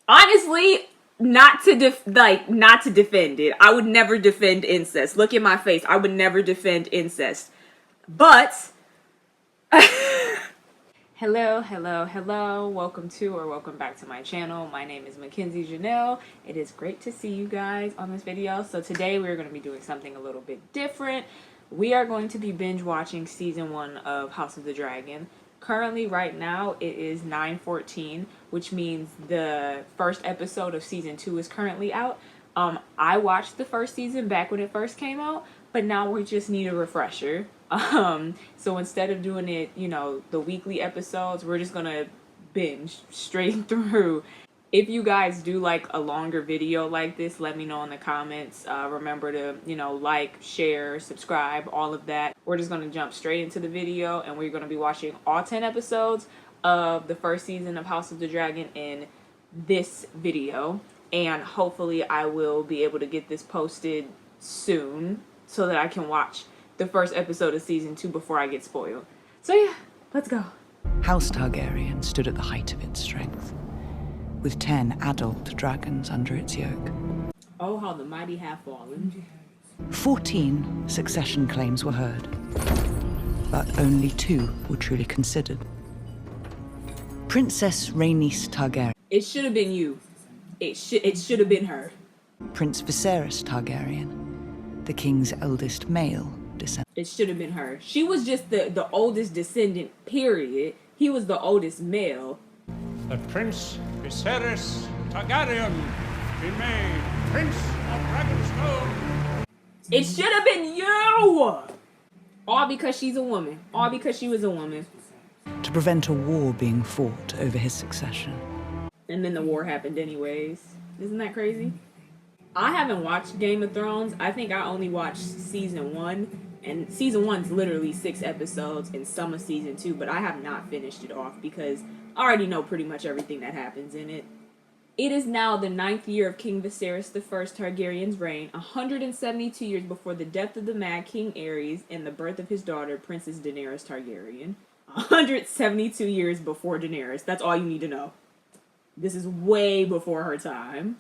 Honestly, not to defend it. I would never defend incest. Look at my face. I would never defend incest. But hello. Welcome back to my channel. My name is Makenzie Janel. It is great to see you guys on this video. So today we're going to be doing something a little bit different. We are going to be binge watching season 1 of House of the Dragon. Currently, right now, it is 9:14, which means the first episode of season 2 is currently out. I watched the first season back when it first came out, but now we just need a refresher. So instead of doing it, the weekly episodes, we're just gonna binge straight through. If you guys do like a longer video like this, let me know in the comments. Remember to, like, share, subscribe, all of that. We're just going to jump straight into the video, and we're going to be watching all 10 episodes of the first season of House of the Dragon in this video. And hopefully I will be able to get this posted soon so that I can watch the first episode of season 2 before I get spoiled. So yeah, let's go. House Targaryen stood at the height of its strength, with 10 adult dragons under its yoke. Oh, how the mighty have fallen. 14 succession claims were heard, but only 2 were truly considered. Princess Rhaenys Targaryen. It should have been you. It should have been her. Prince Viserys Targaryen, the king's eldest male descendant. It should have been her. She was just the oldest descendant, period. He was the oldest male. That Prince Viserys Targaryen be made Prince of Dragonstone. It should have been you! All because she's a woman. All because she was a woman. To prevent a war being fought over his succession. And then the war happened anyways. Isn't that crazy? I haven't watched Game of Thrones. I think I only watched season 1. And season 1's literally 6 episodes and some of season 2. But I have not finished it off because I already know pretty much everything that happens in it. It is now the 9th year of King Viserys I Targaryen's reign, 172 years before the death of the Mad King Aerys and the birth of his daughter, Princess Daenerys Targaryen. 172 years before Daenerys. That's all you need to know. This is way before her time.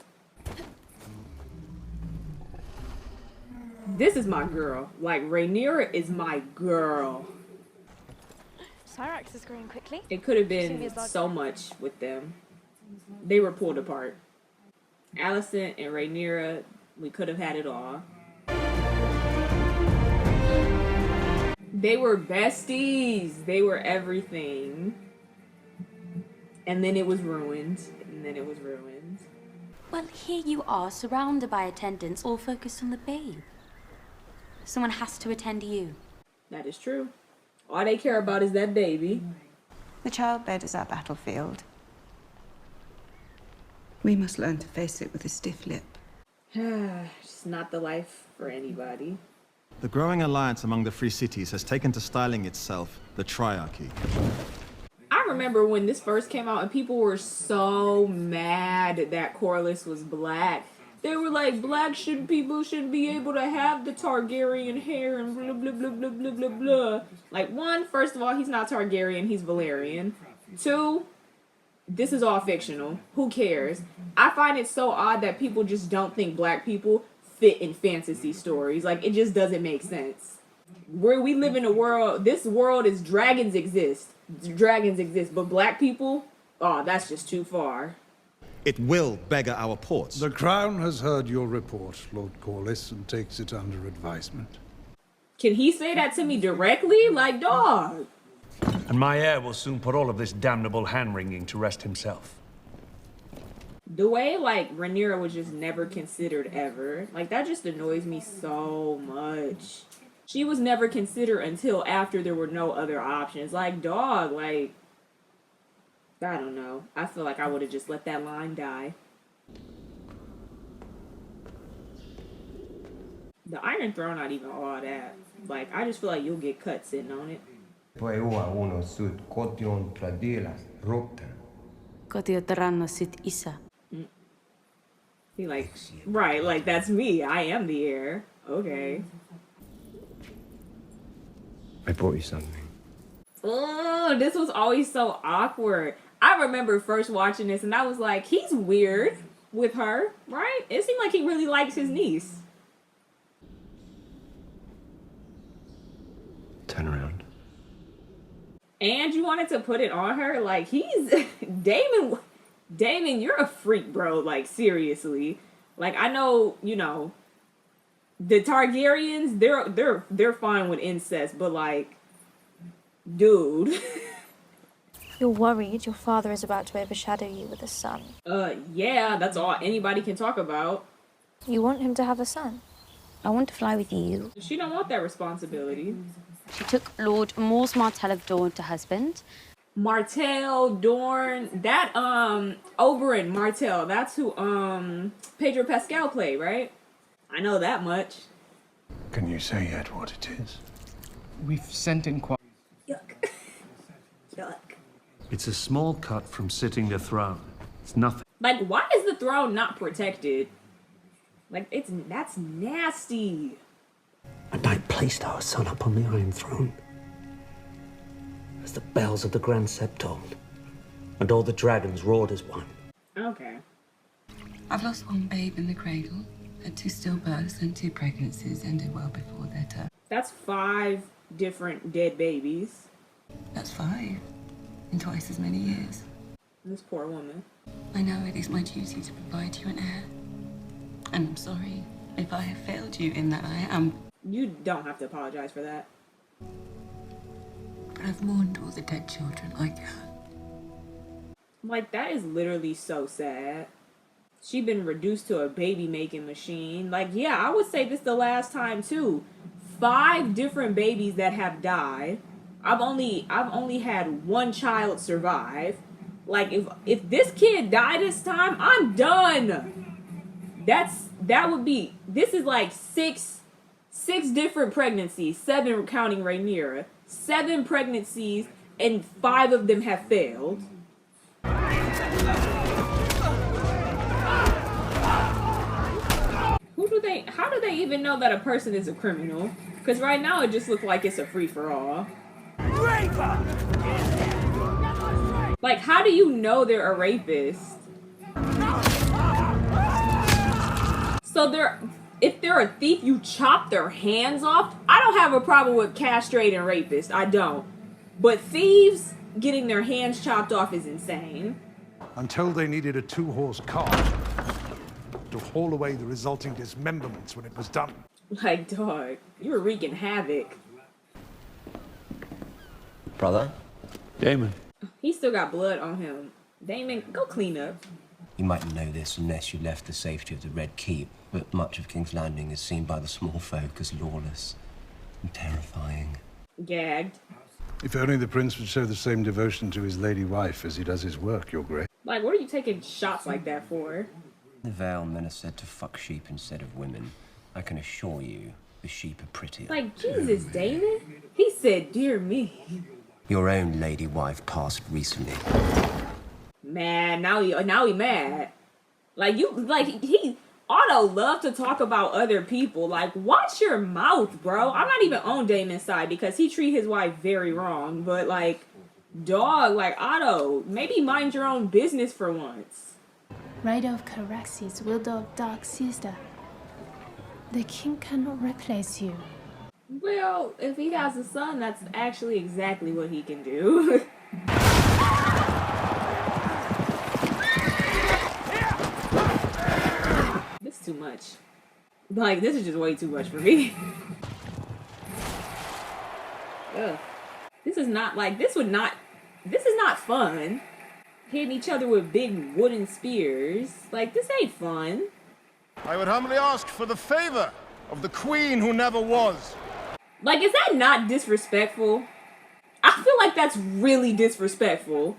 This is my girl. Like, Rhaenyra is my girl. Syrax is growing quickly. It could have been so much with them. They were pulled apart. Alicent and Rhaenyra, we could have had it all. They were besties. They were everything. And then it was ruined. Well, here you are, surrounded by attendants, all focused on the babe. Someone has to attend to you. That is true. All they care about is that baby. The childbed is our battlefield. We must learn to face it with a stiff lip. It's not the life for anybody. The growing alliance among the free cities has taken to styling itself the Triarchy. I remember when this first came out and people were so mad that Corlys was black. They were like, people shouldn't be able to have the Targaryen hair and blah, blah, blah, blah, blah, blah, blah. Like, 1, first of all, he's not Targaryen, he's Valyrian. 2, this is all fictional. Who cares? I find it so odd that people just don't think black people fit in fantasy stories. Like, it just doesn't make sense. Where we live in a world, this world is dragons exist, but black people, oh, that's just too far. It will beggar our ports. The Crown has heard your report, Lord Corlys, and takes it under advisement. Can he say that to me directly? Like, dog. And my heir will soon put all of this damnable hand-wringing to rest himself. The way, like, Rhaenyra was just never considered ever. Like, that just annoys me so much. She was never considered until after there were no other options. Like, dog, like, I don't know. I feel like I would have just let that line die. The Iron Throne not even all that. Like, I just feel like you'll get cut sitting on it. He like, right, like, that's me. I am the heir. Okay. I brought you something. Oh, this was always so awkward. I remember first watching this and I was like, he's weird with her, right? It seemed like he really likes his niece. Turn around. And you wanted to put it on her? Like, he's... Damon, you're a freak, bro. Like, seriously. Like, I know, you know, the Targaryens, they're fine with incest, but like, dude. You're worried your father is about to overshadow you with a son. Yeah, that's all anybody can talk about. You want him to have a son? I want to fly with you. She don't want that responsibility. She took Lord Mors Martell of Dorne to husband. Martell, Dorne, that, Oberyn Martell, that's who, Pedro Pascal played, right? I know that much. Can you say yet what it is? We've sent inquiry. Yuck. Yuck. It's a small cut from sitting the throne. It's nothing. Like, why is the throne not protected? Like, that's nasty. A knight placed our son upon the Iron Throne, as the bells of the Grand Sept tolled, and all the dragons roared as one. Okay. I've lost one babe in the cradle, had 2 stillbirths and 2 pregnancies ended well before their term. That's 5 different dead babies. That's 5 in twice as many years. This poor woman. I know it is my duty to provide you an heir. And I'm sorry if I have failed you in that I am. You don't have to apologize for that. But I've mourned all the dead children like her. Like, that is literally so sad. She been reduced to a baby making machine. Like, yeah, I would say this the last time too. 5 different babies that have died. I've only had 1 child survive. Like, if this kid died this time, I'm done. That would be, this is like 6 different pregnancies, 7 counting Rhaenyra. 7 pregnancies and 5 of them have failed. How do they even know that a person is a criminal? Because right now it just looks like it's a free-for-all. Like, how do you know they're a rapist? So if they're a thief, you chop their hands off? I don't have a problem with castrating rapists. I don't. But thieves getting their hands chopped off is insane. Until they needed a 2-horse cart to haul away the resulting dismemberments when it was done. Like, dog, you were wreaking havoc. Brother? Damon. He still got blood on him. Damon, go clean up. You mightn't know this unless you left the safety of the Red Keep, but much of King's Landing is seen by the small folk as lawless and terrifying. Gagged. If only the prince would show the same devotion to his lady wife as he does his work, your grace. Like, what are you taking shots like that for? The Vale men are said to fuck sheep instead of women. I can assure you, the sheep are prettier. Like, Jesus, Damon? He said, dear me. Your own lady wife passed recently. Man, now he mad. Like, Otto love to talk about other people. Like, watch your mouth, bro. I'm not even on Damon's side because he treat his wife very wrong. But, like, dog, like, Otto, maybe mind your own business for once. Rider of Caraxes, widow of Dark Sister. The king cannot replace you. Well, if he has a son, that's actually exactly what he can do. This is too much. Like, this is just way too much for me. Ugh. This is not fun. Hitting each other with big wooden spears. Like, this ain't fun. I would humbly ask for the favor of the queen who never was. Like, is that not disrespectful? I feel like that's really disrespectful.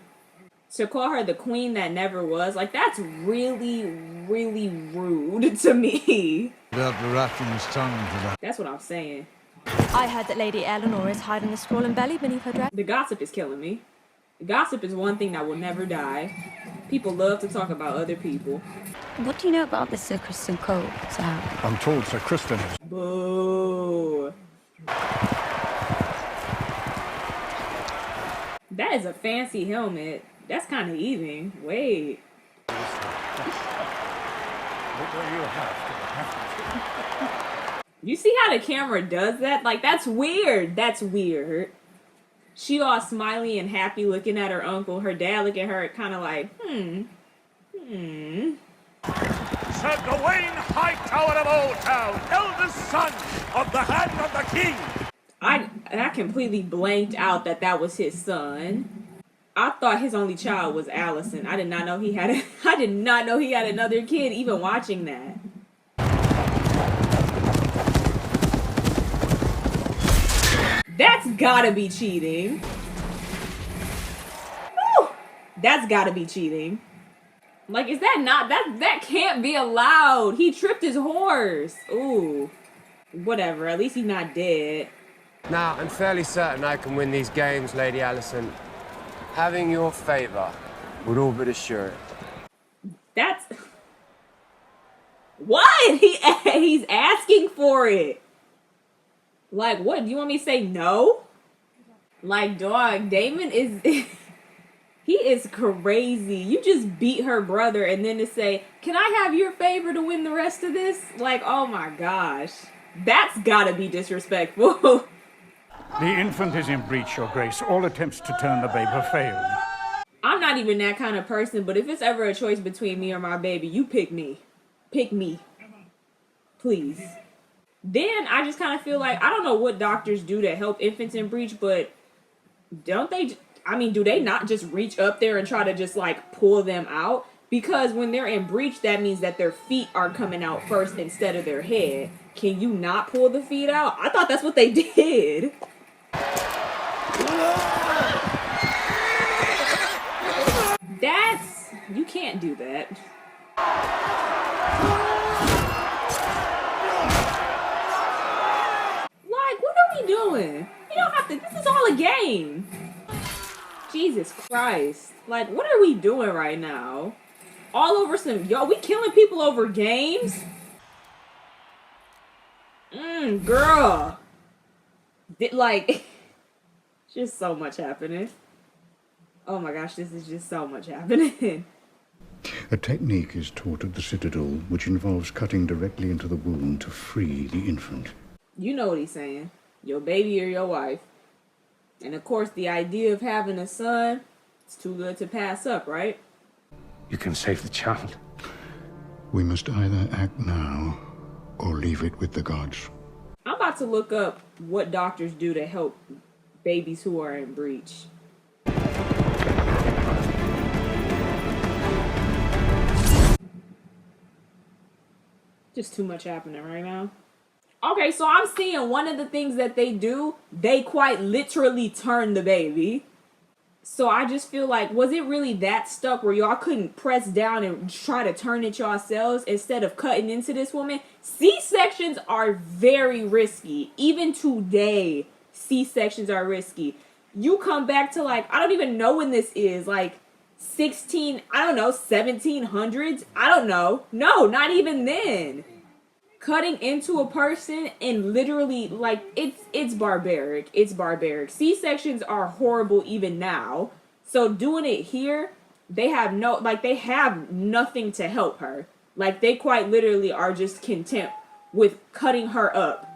To call her the queen that never was, like, that's really, really rude to me. Without Baratheon's tongue for that. That's what I'm saying. I heard that Lady Eleanor is hiding the scrawling belly beneath her dress. The gossip is killing me. Gossip is one thing that will never die. People love to talk about other people. What do you know about the Sir Kristen Cole, Sir? I'm told Sir Kristen is. Boo. That is a fancy helmet. That's kind of even. Wait. You see how the camera does that? Like, that's weird. That's weird. She all smiley and happy looking at her uncle. Her dad looking at her kind of like, Sir Gawain, High Tower of Old Town, eldest son of the Hand of the King. I completely blanked out that was his son. I thought his only child was Allison. I did not know he had another kid even watching that. That's gotta be cheating. Woo! That's gotta be cheating. Like, is that not, that can't be allowed. He tripped his horse. Ooh. Whatever, at least he's not dead. Now, I'm fairly certain I can win these games, Lady Allison. Having your favor would all but assure it. That's... What? He's asking for it. Like, what? Do you want me to say no? Like, dog, Damon is... He is crazy. You just beat her brother and then to say, can I have your favor to win the rest of this? Like, oh my gosh. That's gotta be disrespectful. The infant is in breach, Your Grace. All attempts to turn the babe have failed. I'm not even that kind of person, but if it's ever a choice between me or my baby, you pick me. Pick me. Please. Then I just kind of feel like, I don't know what doctors do to help infants in breach, but don't they, I mean, do they not just reach up there and try to just like pull them out? Because when they're in breach, that means that their feet are coming out first instead of their head. Can you not pull the feet out? I thought that's what they did. That's... You can't do that. Like, what are we doing? You don't have to... This is all a game. Jesus Christ. Like, what are we doing right now? All over some... Yo, we killing people over games? Girl. Like... Just so much happening. Oh my gosh, this is just so much happening. A technique is taught at the Citadel which involves cutting directly into the wound to free the infant. You know what he's saying. Your baby or your wife. And of course, the idea of having a son, it's too good to pass up, right? You can save the child. We must either act now or leave it with the gods. I'm about to look up what doctors do to help babies who are in breach. Just too much happening right now. Okay, so I'm seeing one of the things that they do, they quite literally turn the baby. So I just feel like, was it really that stuck where y'all couldn't press down and try to turn it yourselves instead of cutting into this woman? C-sections are very risky. Even today, C-sections are risky. You come back to like, I don't even know when this is, like 1700s? I don't know. No, not even then. Cutting into a person and literally, like, it's barbaric. It's barbaric. C-sections are horrible even now. So doing it here, they have nothing to help her. Like, they quite literally are just content with cutting her up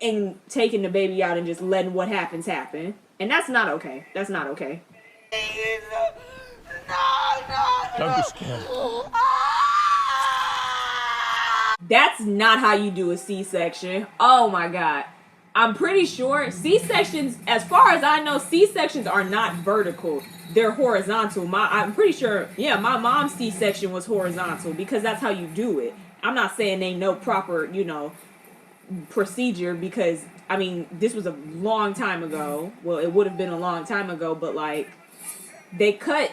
and taking the baby out and just letting what happens happen. And that's not okay. That's not okay. Don't be scared. That's not how you do a C-section. Oh my God. I'm pretty sure C-sections, as far as I know, C-sections are not vertical. They're horizontal. I'm pretty sure, yeah, my mom's C-section was horizontal because that's how you do it. I'm not saying they know proper, procedure because, I mean, this was a long time ago. Well, it would have been a long time ago, but like, they cut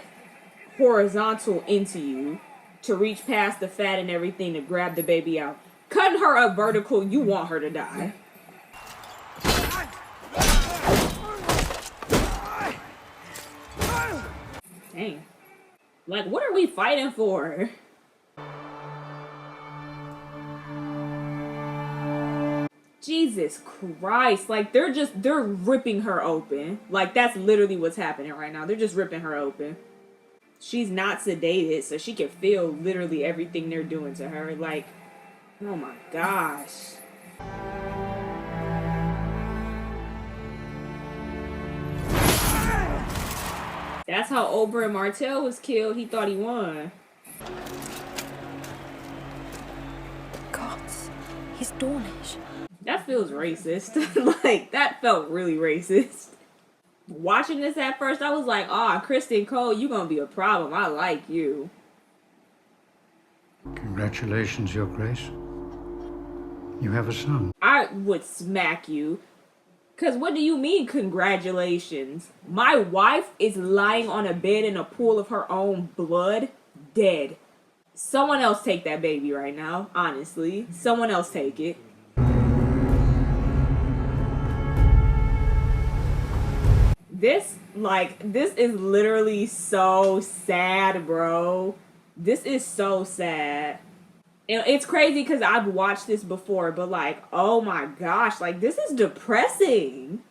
horizontal into you to reach past the fat and everything to grab the baby out. Cutting her up vertical, you want her to die. Dang. Like, what are we fighting for? Jesus Christ. Like, they're ripping her open. Like, that's literally what's happening right now. They're just ripping her open. she's not sedated, so she can feel literally everything they're doing to her. Like, oh my gosh. That's how Oberyn Martell was killed. He thought he won. Gods, he's Dornish. That feels racist. Like, that felt really racist. Watching this at first, I was like, ah, Kristen Cole, you gonna be a problem. I like you. Congratulations, Your Grace. You have a son. I would smack you. Because what do you mean, congratulations? My wife is lying on a bed in a pool of her own blood, dead. Someone else take that baby right now, honestly. Someone else take it. This is literally so sad, bro. This is so sad. And it's crazy because I've watched this before, but like, oh my gosh, like, this is depressing.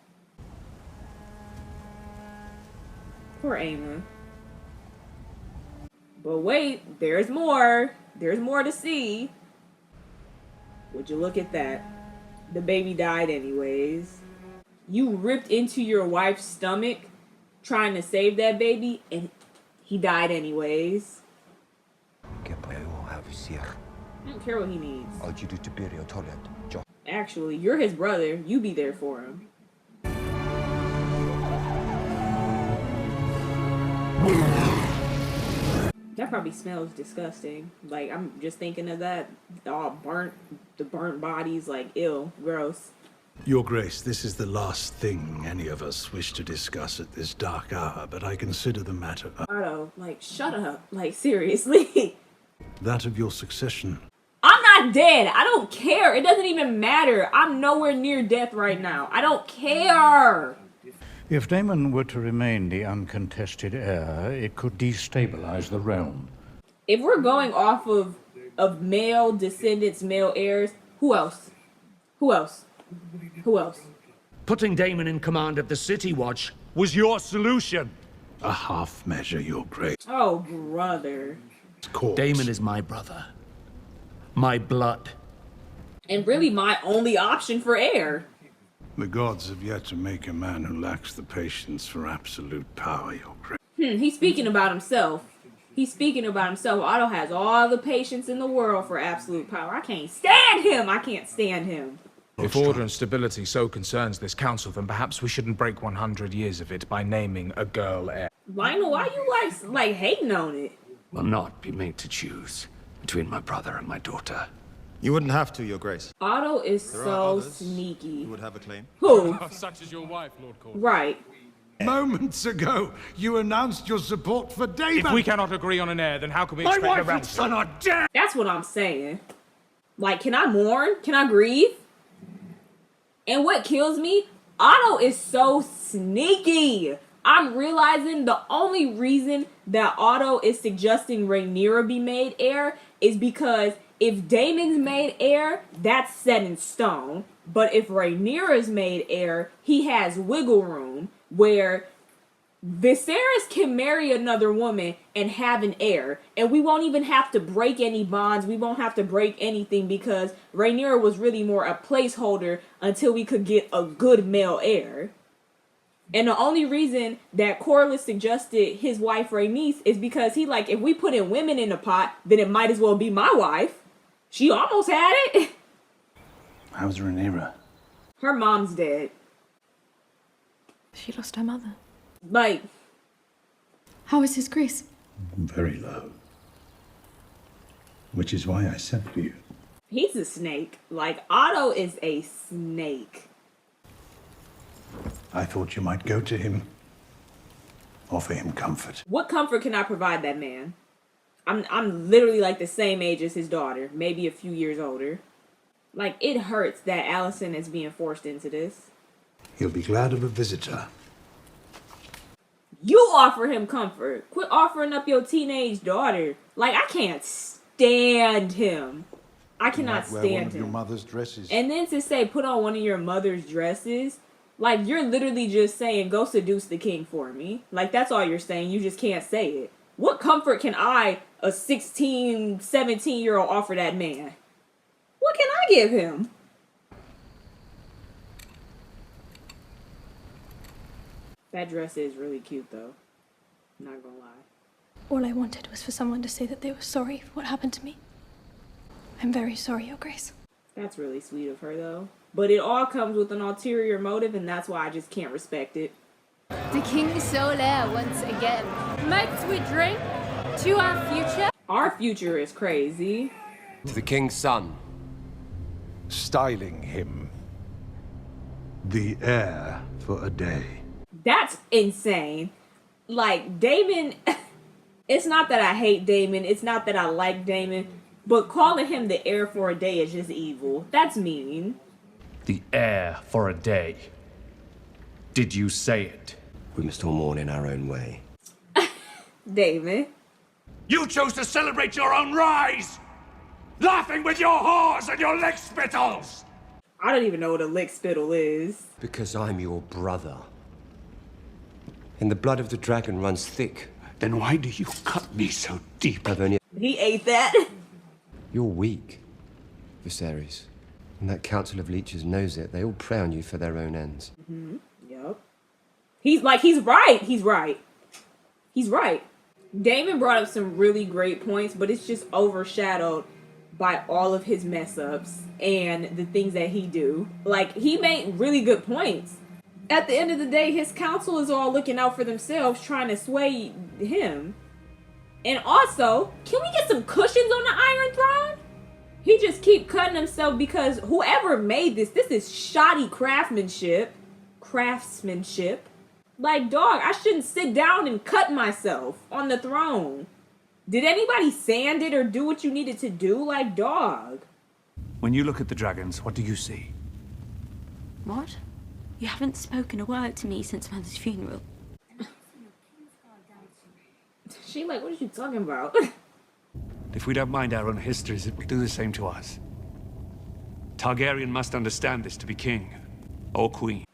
Poor Aemon. But wait, there's more. There's more to see. Would you look at that? The baby died anyways. You ripped into your wife's stomach trying to save that baby, and he died anyways. I don't care what he needs. Actually, you're his brother. You be there for him. That probably smells disgusting. Like, I'm just thinking of that. All burnt, the burnt bodies, like, ew, gross. Your Grace, this is the last thing any of us wish to discuss at this dark hour, but I consider the matter Otto, like, shut up. Like, seriously. that of your succession. I'm not dead. I don't care. It doesn't even matter. I'm nowhere near death right now. I don't care. If Daemon were to remain the uncontested heir, it could destabilize the realm. If we're going off of male descendants, male heirs, who else? Who else? Who else? Putting Daemon in command of the City Watch was your solution. A half measure, Your Grace. Oh, brother. Daemon is my brother. My blood. And really my only option for heir. The gods have yet to make a man who lacks the patience for absolute power, Your Grace. He's speaking about himself. He's speaking about himself. Otto has all the patience in the world for absolute power. I can't stand him. I can't stand him. If order and stability so concerns this council, then perhaps we shouldn't break 100 years of it by naming a girl heir. Lionel, why you like hating on it? Will not be made to choose between my brother and my daughter. You wouldn't have to, Your Grace. Otto is so sneaky. Who would have a claim? Who? Such as your wife, Lord Court. Right. Moments ago, you announced your support for Daemon. If we cannot agree on an heir, then how can we My expect wife a and son are dead! That's what I'm saying. Like, can I mourn? Can I grieve? And what kills me, Otto is so sneaky. I'm realizing the only reason that Otto is suggesting Rhaenyra be made heir is because if Daemon's made heir, that's set in stone. But if Rhaenyra's made heir, he has wiggle room where Viserys can marry another woman and have an heir. And we won't even have to break any bonds. We won't have to break anything because Rhaenyra was really more a placeholder until we could get a good male heir. And the only reason that Corlys suggested his wife Rhaenys is because he like, if we put in women in the pot, then it might as well be my wife. She almost had it. How's Rhaenyra? Her mom's dead. She lost her mother. Like, how is His Grace? Very low. Which is why I sent for you. He's a snake. Like, Otto is a snake. I thought you might go to him. Offer him comfort. What comfort can I provide that man? I'm literally like the same age as his daughter, maybe a few years older. Like, it hurts that Alicent is being forced into this. He'll be glad of a visitor. You offer him comfort. Quit offering up your teenage daughter. Like, I can't stand him. I cannot stand him. Wear one of your mother's dresses. And then to say, put on one of your mother's dresses, like, you're literally just saying, go seduce the king for me. Like, that's all you're saying. You just can't say it. What comfort can I, a 16, 17-year-old, offer that man? What can I give him? That dress is really cute, though. Not gonna lie. All I wanted was for someone to say that they were sorry for what happened to me. I'm very sorry, Your Grace. That's really sweet of her, though. But it all comes with an ulterior motive, and that's why I just can't respect it. The King Solaire once again. Might we drink to our future? Our future is crazy. To the king's son. Styling him the heir for a day. That's insane. Like, Damon... It's not that I hate Damon. It's not that I like Damon. But calling him the heir for a day is just evil. That's mean. The heir for a day. Did you say it? We must all mourn in our own way. Damon. You chose to celebrate your own rise! Laughing with your whores and your leg spittles! I don't even know what a lick spittle is. Because I'm your brother. And the blood of the dragon runs thick. Then why do you cut me so deep? He ate that. You're weak, Viserys. And that council of leeches knows it. They all prey on you for their own ends. Mm-hmm. Yep. He's right. He's right. He's right. Damon brought up some really great points, but it's just overshadowed by all of his mess ups and the things that he do. Like, he made really good points. At the end of the day, his council is all looking out for themselves, trying to sway him. And also, can we get some cushions on the Iron Throne? He just keep cutting himself because whoever made this is shoddy craftsmanship. Like, dog, I shouldn't sit down and cut myself on the throne. Did anybody sand it or do what you needed to do? Like, dog. When you look at the dragons, what do you see? What? You haven't spoken a word to me since Mother's funeral. She like, what are you talking about? If we don't mind our own histories, it will do the same to us. Targaryen must understand this to be king or queen.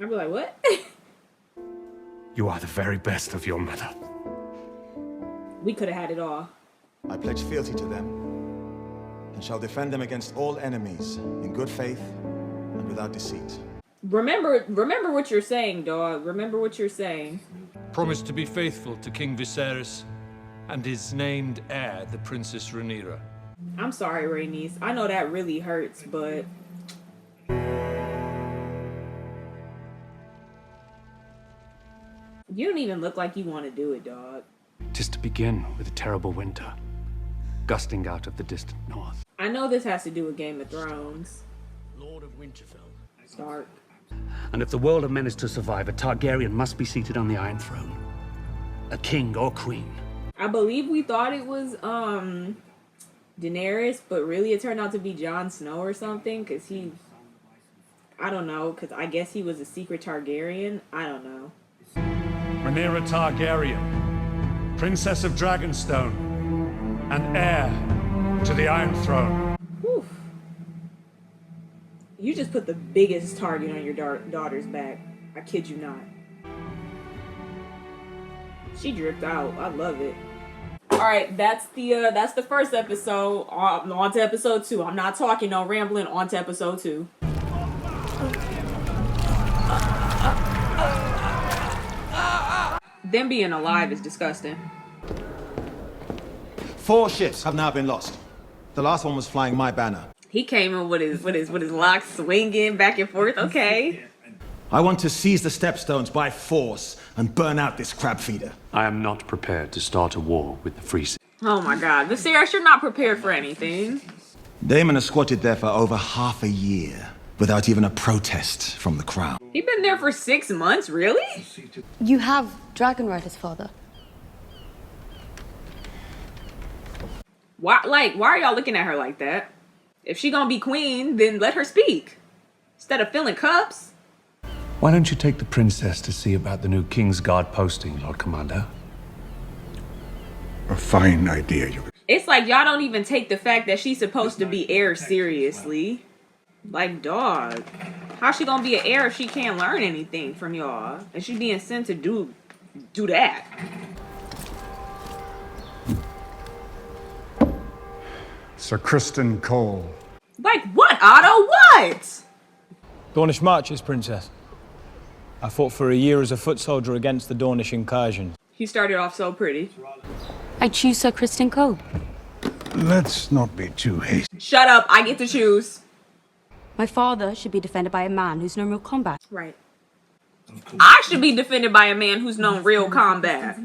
I'd be like, what? You are the very best of your mother. We could have had it all. I pledge fealty to them, and shall defend them against all enemies, in good faith and without deceit. Remember what you're saying, dog. Remember what you're saying. Promise to be faithful to King Viserys and his named heir, the Princess Rhaenyra. I'm sorry, Rhaenys. I know that really hurts, but... You don't even look like you want to do it, dog. Tis to begin with a terrible winter, gusting out of the distant north. I know this has to do with Game of Thrones. Lord of Winterfell. Stark. And if the world of men is to survive, a Targaryen must be seated on the Iron Throne. A king or queen. I believe we thought it was, Daenerys, but really it turned out to be Jon Snow or something, because he... I don't know, because I guess he was a secret Targaryen. I don't know. Rhaenyra Targaryen, Princess of Dragonstone, and heir to the Iron Throne. Whew. You just put the biggest target on your daughter's back. I kid you not. She dripped out. I love it. All right, that's the first episode. On to episode 2. I'm not talking, no rambling. On to episode 2. Them being alive is disgusting. 4 ships have now been lost. The last one was flying my banner. He came in with his locks swinging back and forth. Okay. I want to seize the stepstones by force and burn out this crab feeder. I am not prepared to start a war with the Free City. Oh my God, Viserys, you're not prepared for anything. Daemon has squatted there for over half a year without even a protest from the crown. He's been there for 6 months, really? You have Dragon Rider's father. Why are y'all looking at her like that? If she gonna be queen, then let her speak. Instead of filling cups. Why don't you take the princess to see about the new King's Guard posting, Lord Commander? A fine idea, you. It's like y'all don't even take the fact that she's supposed to be heir seriously. Like, dog. How's she gonna be an heir if she can't learn anything from y'all? And she being sent to do do that. Sir Kristen Cole. Like what, Otto? What? Dornish marches, Princess. I fought for a year as a foot soldier against the Dornish incursion. He started off so pretty. I choose Sir Kristen Cole. Let's not be too hasty. Shut up, I get to choose. My father should be defended by a man who's known real combat. Right. I should be defended by a man who's known real combat.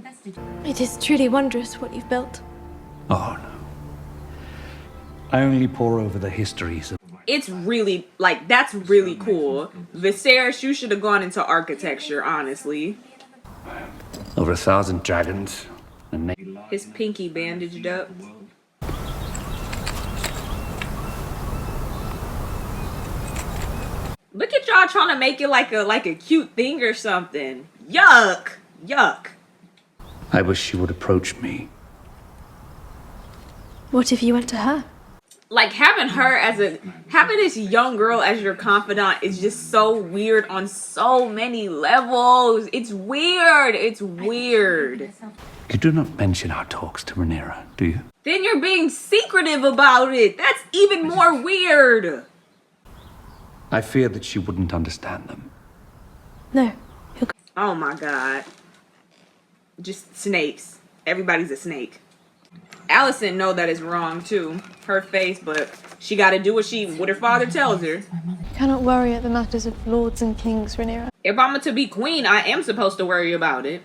It is truly wondrous what you've built. Oh, no. I only pore over the histories of... It's really, like, that's really cool. Viserys, you should have gone into architecture, honestly. Over 1,000 dragons. And His pinky bandaged up. Look at y'all trying to make it like a cute thing or something. Yuck. Yuck. I wish she would approach me. What if you went to her? Like having this young girl as your confidant is just so weird on so many levels. It's weird. It's weird. You do not mention our talks to Rhaenyra, do you? Then you're being secretive about it. That's even more weird. I fear that she wouldn't understand them. No. Oh my god. Just snakes. Everybody's a snake. Alicent know that is wrong too. Her face, but she gotta do what her father tells her. You cannot worry at the matters of lords and kings, Rhaenyra. If I'm to be queen, I am supposed to worry about it.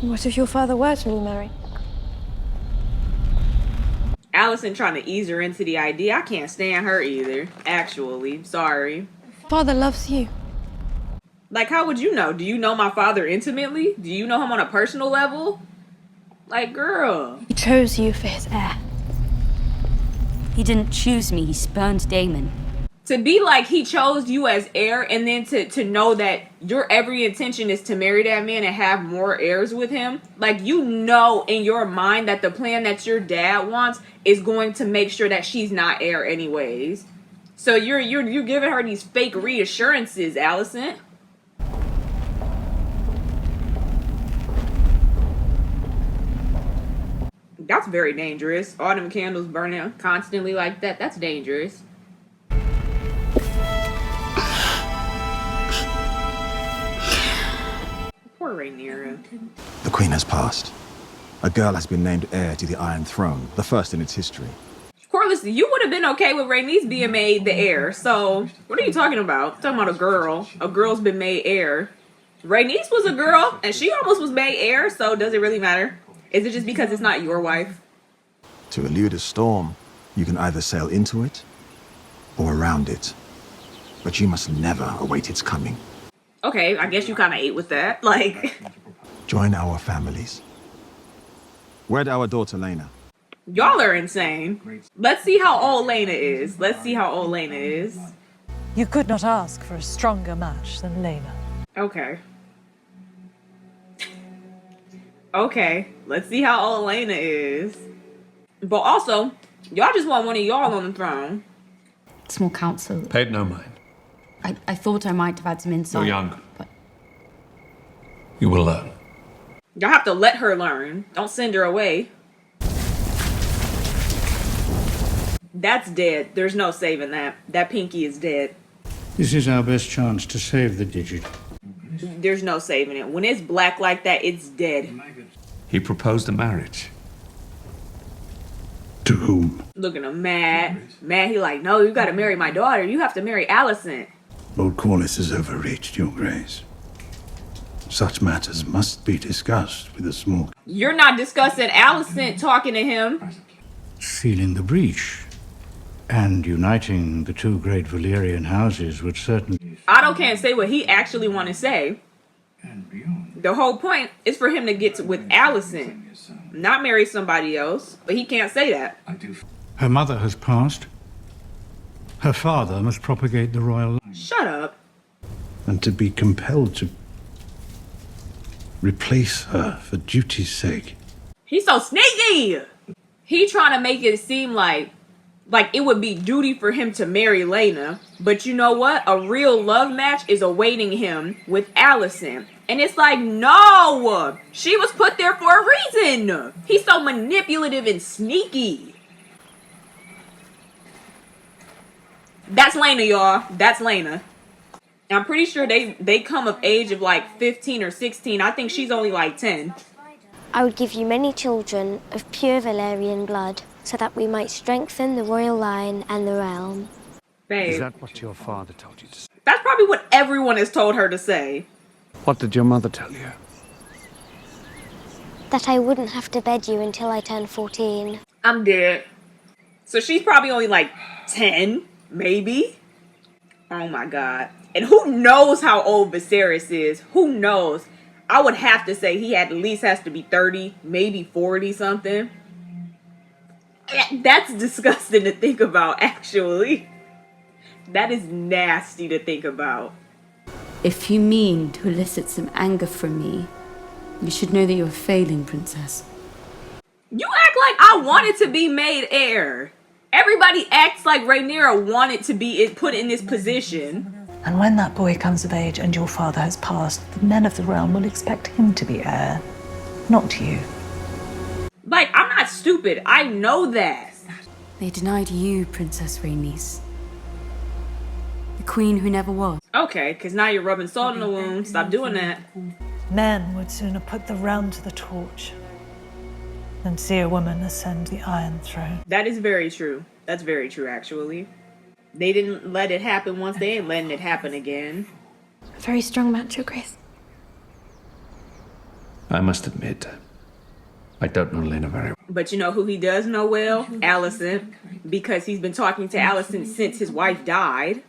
What if your father were to remarry? Alicent trying to ease her into the idea. I can't stand her either. Actually, sorry. Father loves you. Like, how would you know? Do you know my father intimately? Do you know him on a personal level? Like, girl. He chose you for his heir. He didn't choose me, he spurned Daemon. To be like he chose you as heir and then to know that your every intention is to marry that man and have more heirs with him. Like, you know in your mind that the plan that your dad wants is going to make sure that she's not heir anyways. So you're giving her these fake reassurances, Alicent. That's very dangerous. All them candles burning constantly like that. That's dangerous. Poor Rhaenyra. The Queen has passed. A girl has been named heir to the Iron Throne, the first in its history. Corliss, you would have been okay with Rhaenys being made the heir. So, what are you talking about? I'm talking about a girl. A girl's been made heir. Rhaenys was a girl, and she almost was made heir, so does it really matter? Is it just because it's not your wife? To elude a storm, you can either sail into it or around it. But you must never await its coming. Okay, I guess you kind of ate with that. Like, Join our families. Wed our daughter, Laena. y'all are insane. Let's see how old Laena is. Let's see how old Laena is. You could not ask for a stronger match than Laena. Okay. Okay, let's see how old Laena is. But also, y'all just want one of y'all on the throne. Small council. Paid no mind. I thought I might have had some insight. You're young. But You will learn. Y'all have to let her learn. Don't send her away. That's dead. There's no saving that. That pinky is dead. This is our best chance to save the digit. There's no saving it. When it's black like that, it's dead. He proposed a marriage. To whom? Looking at him mad. Mad, he like, no, you gotta marry my daughter. You have to marry Alicent. Lord Corliss has overreached, Your Grace. Such matters must be discussed with a small... You're not discussing Alicent talking to him. Sealing the breach and uniting the two great Valyrian houses would certainly... Otto can't say what he actually want to say. The whole point is for him to get with Alicent, not marry somebody else. But he can't say that. Her mother has passed. Her father must propagate the royal line. Shut up. And to be compelled to replace her for duty's sake. He's so sneaky. He trying to make it seem like Like, it would be duty for him to marry Lena. But you know what? A real love match is awaiting him with Alicent. And it's like, no! She was put there for a reason! He's so manipulative and sneaky. That's Lena, y'all. That's Lena. I'm pretty sure they come of age of like 15 or 16. I think she's only like 10. I would give you many children of pure Valyrian blood, so that we might strengthen the royal line and the realm. Babe. Is that what your father told you to say? That's probably what everyone has told her to say. What did your mother tell you? That I wouldn't have to bed you until I turned 14. I'm dead. So she's probably only like 10, maybe? Oh my god. And who knows how old Viserys is? Who knows? I would have to say he at least has to be 30, maybe 40 something. That's disgusting to think about, actually. That is nasty to think about. If you mean to elicit some anger from me, you should know that you're failing, Princess. You act like I wanted to be made heir. Everybody acts like Rhaenyra wanted to be put in this position. And when that boy comes of age and your father has passed, the men of the realm will expect him to be heir, not you. Like, I'm not stupid. I know that. They denied you, Princess Rhaenys. The queen who never was. Okay, because now you're rubbing salt in the wound. Stop doing that. Men would sooner put the realm to the torch than see a woman ascend the Iron Throne. That is very true. That's very true, actually. They didn't let it happen once. They ain't letting it happen again. A very strong match, Your Grace. I must admit, I don't know Lena very well. But you know who he does know well? Alicent. Because he's been talking to Alicent since his wife died.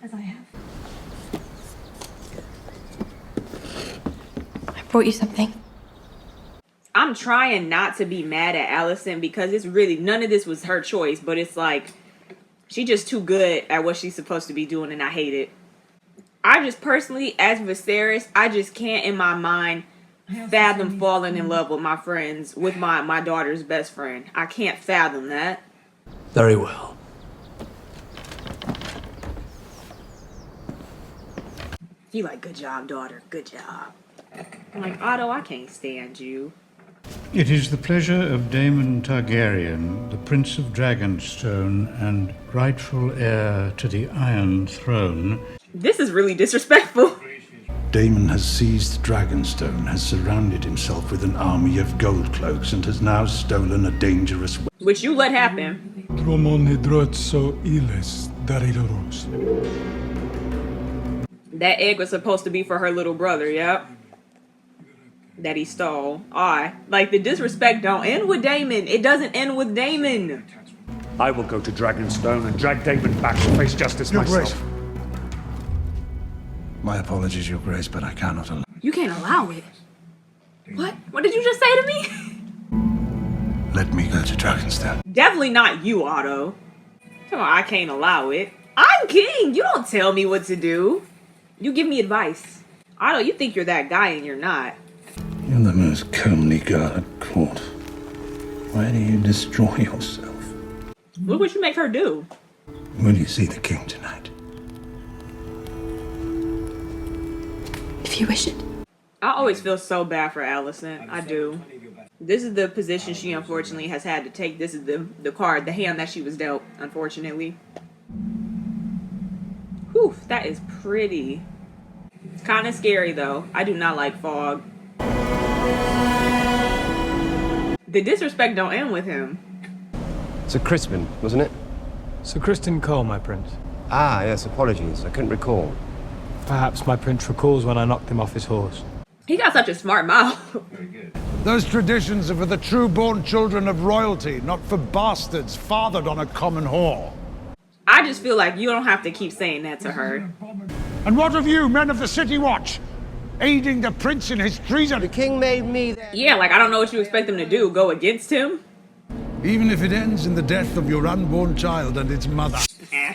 I brought you something. I'm trying not to be mad at Alicent because it's really, none of this was her choice. But it's like, she's just too good at what she's supposed to be doing, and I hate it. I just personally, as Viserys, I just can't in my mind fathom falling in love with my friends, with my daughter's best friend. I can't fathom that. Very well. He like, good job, daughter, good job. I'm like, Otto, I can't stand you. It is the pleasure of Daemon Targaryen, the Prince of Dragonstone and rightful heir to the Iron Throne. This is really disrespectful. Daemon has seized Dragonstone, has surrounded himself with an army of gold cloaks, and has now stolen a dangerous weapon. Which you let happen. That egg was supposed to be for her little brother, yep. That he stole. Like, the disrespect don't end with Daemon. It doesn't end with Daemon. I will go to Dragonstone and drag Daemon back to face justice Your myself. Grace. My apologies, Your Grace, but I cannot allow. You can't allow it. What? What did you just say to me? Let me go to Dragonstone. Definitely not you, Otto. Come on, I can't allow it. I'm king. You don't tell me what to do. You give me advice. Otto, you think you're that guy and you're not. You're the most comely girl at court. Why do you destroy yourself? Look what you make her do. Will you see the king tonight? If you wish it. I always feel so bad for Alicent. I do. This is the position she unfortunately has had to take. This is the card, the hand that she was dealt, unfortunately. Whew, that is pretty. It's kind of scary, though. I do not like fog. The disrespect don't end with him. Sir Crispin, wasn't it? Sir Criston Cole, my prince. Ah, yes, apologies. I couldn't recall. Perhaps my prince recalls when I knocked him off his horse. He got such a smart mouth. Those traditions are for the true-born children of royalty, not for bastards fathered on a common whore. I just feel like you don't have to keep saying that to her. And what of you, men of the City Watch? Aiding the prince in his treason? The king made me... Yeah, like, I don't know what you expect them to do. Go against him? Even if it ends in the death of your unborn child and its mother.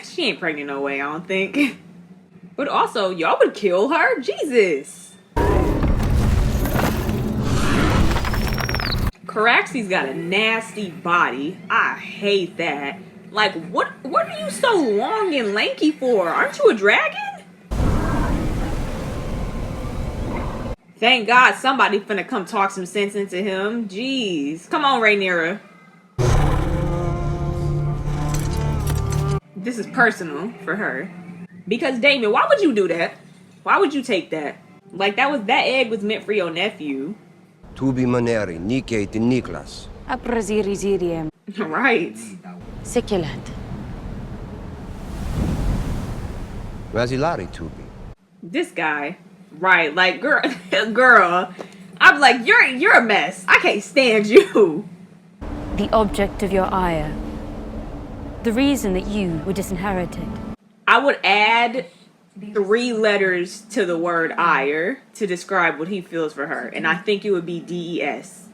She ain't pregnant no way, I don't think. But also, y'all would kill her? Jesus. Caraxie's got a nasty body. I hate that. Like, what are you so long and lanky for? Aren't you a dragon? Thank God somebody finna come talk some sense into him. Jeez. Come on, Rhaenyra. This is personal for her. Because, Damon, why would you do that? Why would you take that? Like, that egg was meant for your nephew. Tubi maneri, Nike de Niklas. Apraziri. Right. Siculat. Razilari Tubi. This guy. Right, like, girl. I'm like, you're a mess. I can't stand you. The object of your ire. The reason that you were disinherited. I would add 3 letters to the word ire to describe what he feels for her. And I think it would be DES.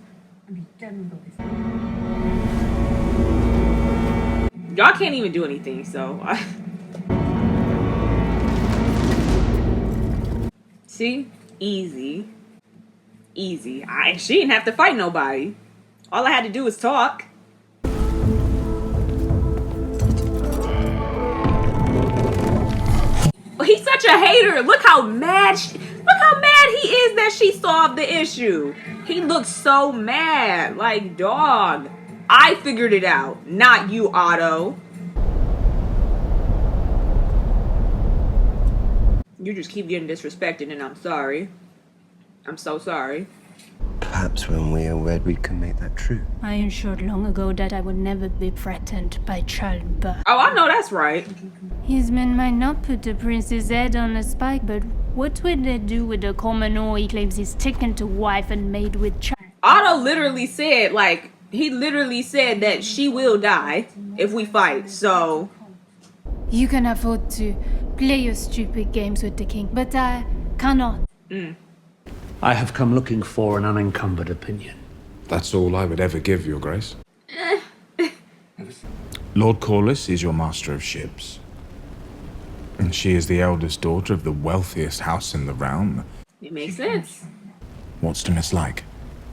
Y'all can't even do anything, so... See? Easy. Easy. She didn't have to fight nobody. All I had to do was talk. He's such a hater. Look how mad he is that she solved the issue. He looks so mad. Like, dog. I figured it out, not you, Otto. You just keep getting disrespected, and I'm sorry. I'm so sorry. Perhaps when we are wed, we can make that true. I ensured long ago that I would never be threatened by childbirth. Oh, I know that's right. His men might not put the prince's head on a spike, but what would they do with the commoner he claims he's taken to wife and made with child? Otto literally said, like, he literally said that she will die if we fight, so... You can afford to play your stupid games with the king, but I cannot. I have come looking for an unencumbered opinion. That's all I would ever give, Your Grace. Lord Corlys is your master of ships. And she is the eldest daughter of the wealthiest house in the realm. It makes sense. What's to mislike?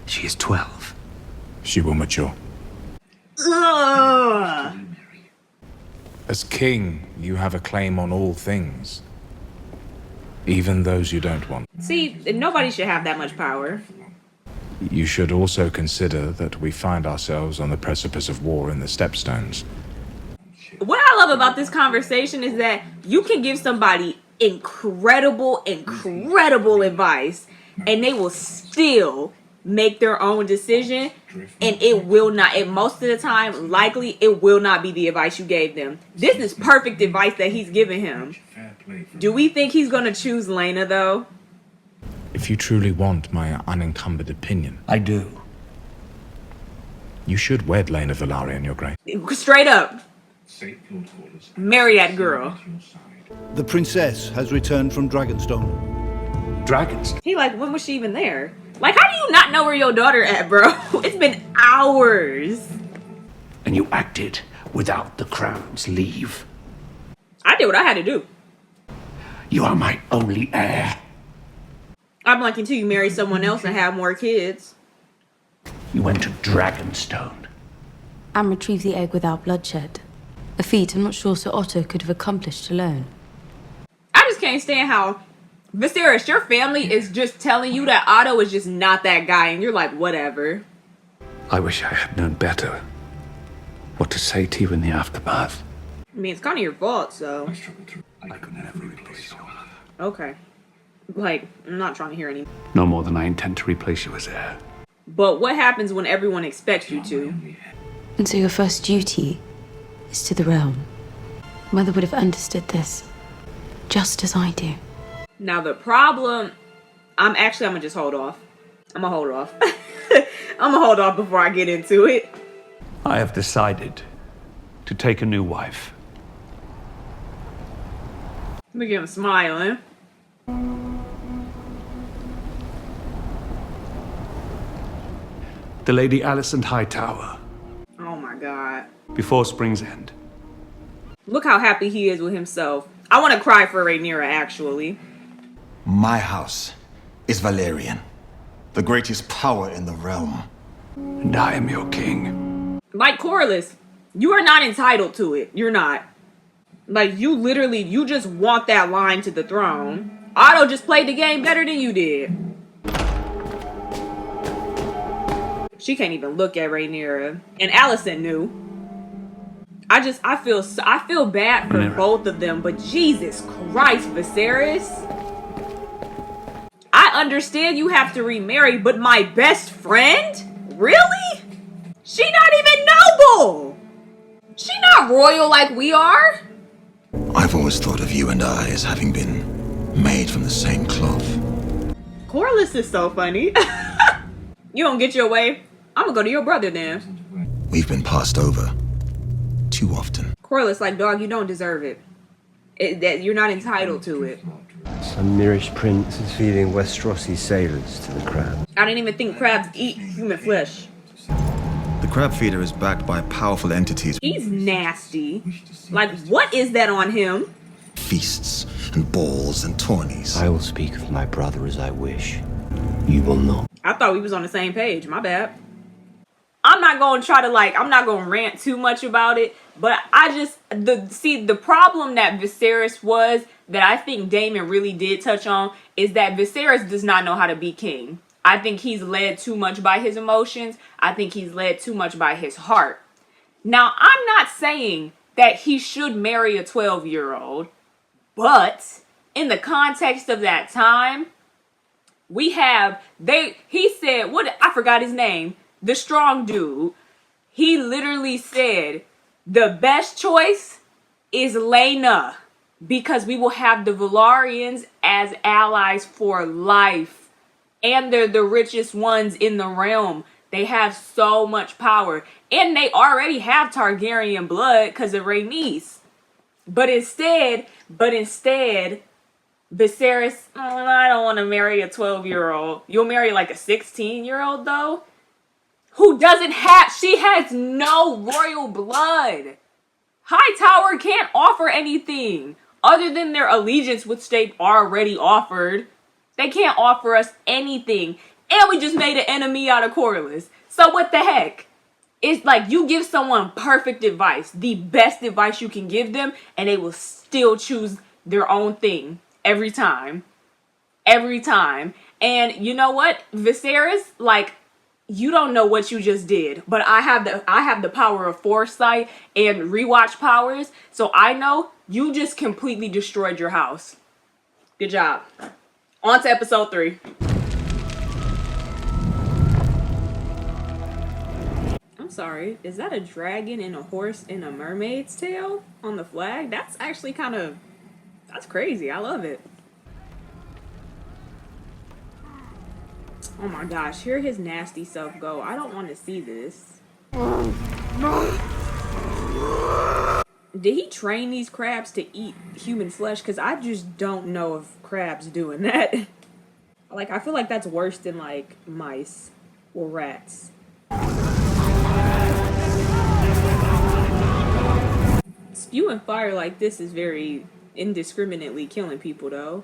She is 12. She will mature. Ugh. As king, you have a claim on all things. Even those you don't want. See, nobody should have that much power. You should also consider that we find ourselves on the precipice of war in the Stepstones. What I love about this conversation is that you can give somebody incredible advice and they will still make their own decision, and it will not, and most of the time, likely, it will not be the advice you gave them. This is perfect advice that he's giving him. Do we think he's gonna choose Laena, though? If you truly want my unencumbered opinion... I do. You should wed Laena Velaryon, Your Grace. Straight up. Marry that girl. The princess has returned from Dragonstone. Dragonstone? He like, when was she even there? Like, how do you not know where your daughter at, bro? It's been hours. And you acted without the crown's leave. I did what I had to do. You are my only heir. I'm like, until you marry someone else and have more kids. You went to Dragonstone. And retrieve the egg without bloodshed. A feat I'm not sure Sir Otto could have accomplished alone. I just can't stand how Viserys, your family is just telling you that Otto is just not that guy, and you're like, whatever. I wish I had known better what to say to you in the aftermath. I mean, it's kind of your fault, so... I could never replace you. Okay. Like, I'm not trying to hear any... No more than I intend to replace you as heir. But what happens when everyone expects you to? And so your first duty is to the realm. Mother would have understood this, just as I do. Now the problem... I'm gonna just hold off. I'm gonna hold off. I'm gonna hold off before I get into it. I have decided to take a new wife. Look at him smiling. The Lady Alicent Hightower. Oh my god. Before Spring's End. Look how happy he is with himself. I want to cry for Rhaenyra, actually. My house is Valerian, the greatest power in the realm. And I am your king. Like Corlys. You are not entitled to it. You're not. Like, you literally, you just want that line to the throne. Otto just played the game better than you did. She can't even look at Rhaenyra. And Alicent knew. I feel bad for both of them, but Jesus Christ, Viserys. I understand you have to remarry, but my best friend? Really? She not even noble. She not royal like we are. I've always thought of you and I as having been made from the same cloth. Corlys is so funny. You don't get your way, I'm gonna go to your brother then. We've been passed over too often. Corlys, like, dog, you don't deserve it. That you're not entitled to it. Some Mirish prince is feeding Westerosi sailors to the crab. I didn't even think crabs eat human flesh. The crab feeder is backed by powerful entities. He's nasty. Like, what is that on him? Feasts and balls and tourneys. I will speak of my brother as I wish. You will not. I thought we was on the same page. My bad. I'm not going to try to, like, I'm not going to rant too much about it. But the problem that Viserys was, that I think Daemon really did touch on, is that Viserys does not know how to be king. I think he's led too much by his emotions. I think he's led too much by his heart. Now, I'm not saying that he should marry a 12-year-old, but in the context of that time, he said, I forgot his name, the strong dude. He literally said, the best choice is Laena, because we will have the Velaryons as allies for life. And they're the richest ones in the realm. They have so much power. And they already have Targaryen blood because of Rhaenys. But instead, Viserys, I don't want to marry a 12-year-old. You'll marry like a 16-year-old though? She has no royal blood. Hightower can't offer anything other than their allegiance, which they've already offered. They can't offer us anything. And we just made an enemy out of Corlys. So what the heck? It's like you give someone perfect advice, the best advice you can give them, and they will still choose their own thing every time. Every time. And you know what? Viserys, like, you don't know what you just did, but I have the power of foresight and rewatch powers, so I know you just completely destroyed your house. Good job. On to episode 3. I'm sorry, is that a dragon and a horse and a mermaid's tail on the flag? That's actually that's crazy. I love it. Oh my gosh, hear his nasty self go. I don't want to see this. Did he train these crabs to eat human flesh? Because I just don't know of crabs doing that. Like, I feel like that's worse than, like, mice or rats. Spewing fire like this is very indiscriminately killing people, though.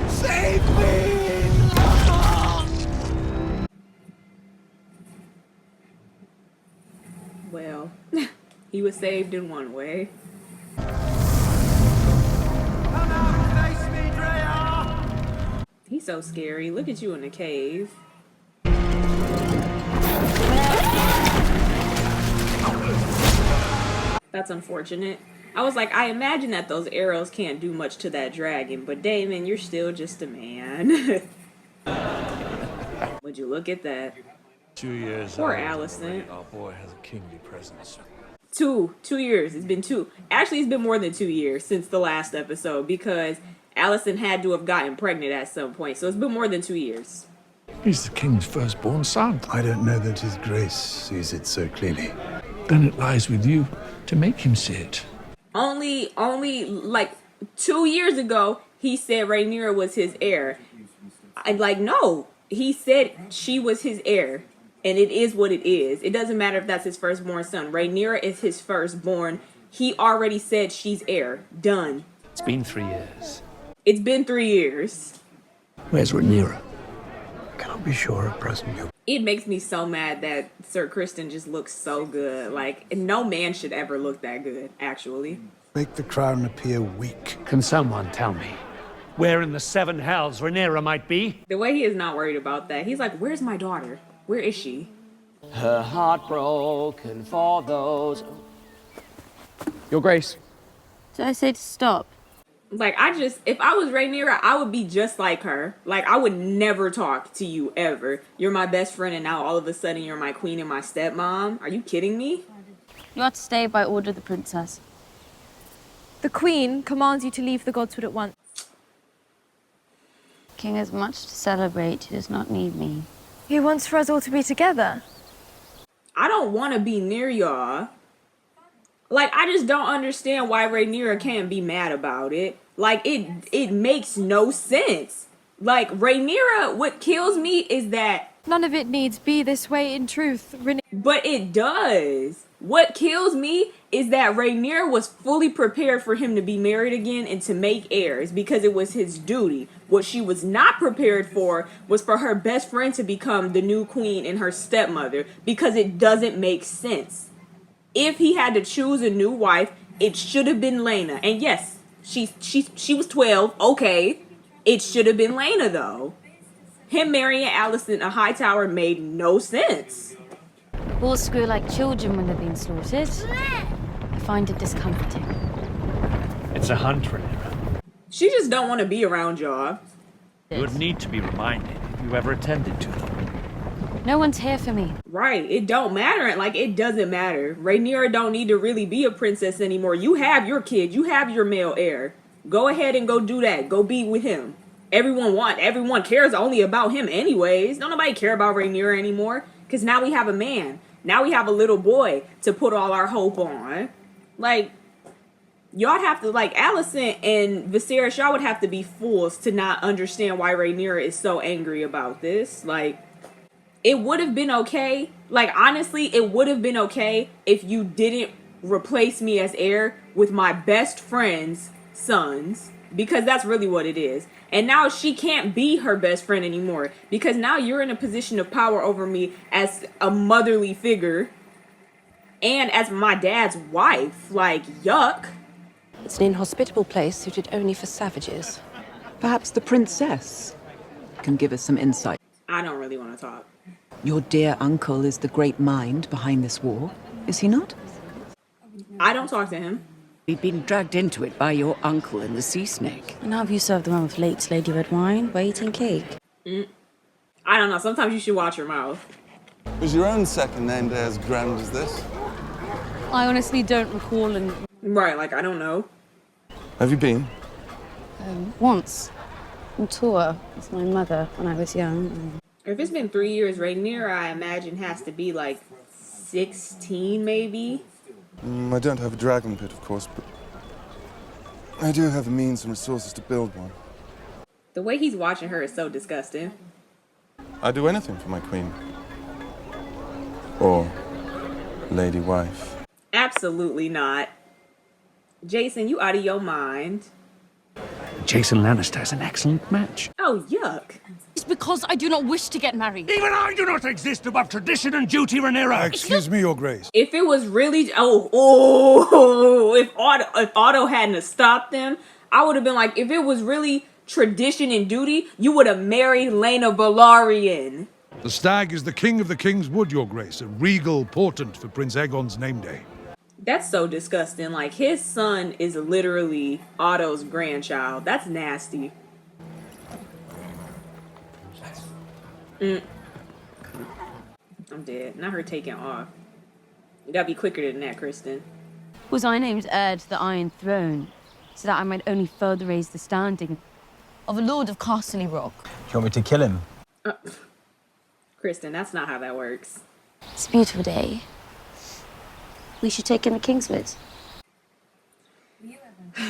Save me! Well, he was saved in one way. He's so scary. Look at you in the cave. That's unfortunate. I was like, I imagine that those arrows can't do much to that dragon, but Daemon, you're still just a man. Would you look at that? 2 years. Poor Alicent. Our boy has a kingly presence. 2 years. It's been 2. Actually, it's been more than 2 years since the last episode because Alicent had to have gotten pregnant at some point. So it's been more than 2 years. He's the king's firstborn son. I don't know that His Grace sees it so clearly. Then it lies with you to make him see it. Only like 2 years ago, he said Rhaenyra was his heir. No. He said she was his heir. And it is what it is. It doesn't matter if that's his firstborn son. Rhaenyra is his firstborn. He already said she's heir. Done. It's been 3 years. It's been 3 years. Where's Rhaenyra? I cannot be sure at present. It makes me so mad that Sir Kristen just looks so good. Like, no man should ever look that good, actually. Make the crown appear weak. Can someone tell me where in the seven hells Rhaenyra might be? The way he is not worried about that. He's like, where's my daughter? Where is she? Her heart broken for those... Your Grace. Did I say to stop? Like, if I was Rhaenyra, I would be just like her. Like, I would never talk to you ever. You're my best friend, and now all of a sudden you're my queen and my stepmom. Are you kidding me? You are to stay by order of the princess. The Queen commands you to leave the Godswood at once. King has much to celebrate. He does not need me. He wants for us all to be together. I don't want to be near y'all. Like, I just don't understand why Rhaenyra can't be mad about it. Like, it makes no sense. Like, Rhaenyra, what kills me is that... None of it needs be this way in truth, But it does. What kills me is that Rhaenyra was fully prepared for him to be married again and to make heirs because it was his duty. What she was not prepared for was for her best friend to become the new queen and her stepmother, because it doesn't make sense. If he had to choose a new wife, it should have been Laena. And yes, she was 12. Okay. It should have been Laena, though. Him marrying Alicent a Hightower made no sense. Bulls screw like children when they're being slaughtered. I find it discomforting. It's a hunt, Rhaenyra. She just don't want to be around y'all. You would need to be reminded if you ever attended to them. No one's here for me. Right. It don't matter. Like, it doesn't matter. Rhaenyra don't need to really be a princess anymore. You have your kid. You have your male heir. Go ahead and go do that. Go be with him. Everyone cares only about him anyways. Don't nobody care about Rhaenyra anymore. Because now we have a man. Now we have a little boy to put all our hope on. Like, y'all have to, like, Alicent and Viserys, y'all would have to be fools to not understand why Rhaenyra is so angry about this. Like, it would have been okay. Like, honestly, it would have been okay if you didn't replace me as heir with my best friend's sons. Because that's really what it is. And now she can't be her best friend anymore. Because now you're in a position of power over me as a motherly figure. And as my dad's wife. Like, yuck. It's an inhospitable place suited only for savages. Perhaps the princess can give us some insight. I don't really want to talk. Your dear uncle is the great mind behind this war, is he not? I don't talk to him. We've been dragged into it by your uncle and the sea snake. And have you served the one with late Lady Red Wine, waiting cake? I don't know. Sometimes you should watch your mouth. Was your own second named as grand as this? I honestly don't recall and... Right, like, I don't know. Have you been? Once. On tour with my mother when I was young. If it's been 3 years, Rhaenyra, I imagine, has to be like 16, maybe. I don't have a dragon pit, of course, but I do have the means and resources to build one. The way he's watching her is so disgusting. I'd do anything for my queen. Or lady wife. Absolutely not. Jason, you out of your mind. Jason Lannister is an excellent match. Oh, yuck. It's because I do not wish to get married. Even I do not exist above tradition and duty, Rhaenyra. Excuse me, Your Grace. If it was really... if Otto hadn't have stopped them, I would have been like, if it was really tradition and duty, you would have married Laena Velaryon. The stag is the king of the King's Wood, Your Grace, a regal portent for Prince Aegon's name day. That's so disgusting. Like, his son is literally Otto's grandchild. That's nasty. I'm dead. Not her taking off. You gotta be quicker than that, Kristen. Was I named heir to the Iron Throne, so that I might only further raise the standing of a Lord of Castle Rock? Do you want me to kill him? Kristen, that's not how that works. It's a beautiful day. We should take in the Kingswood.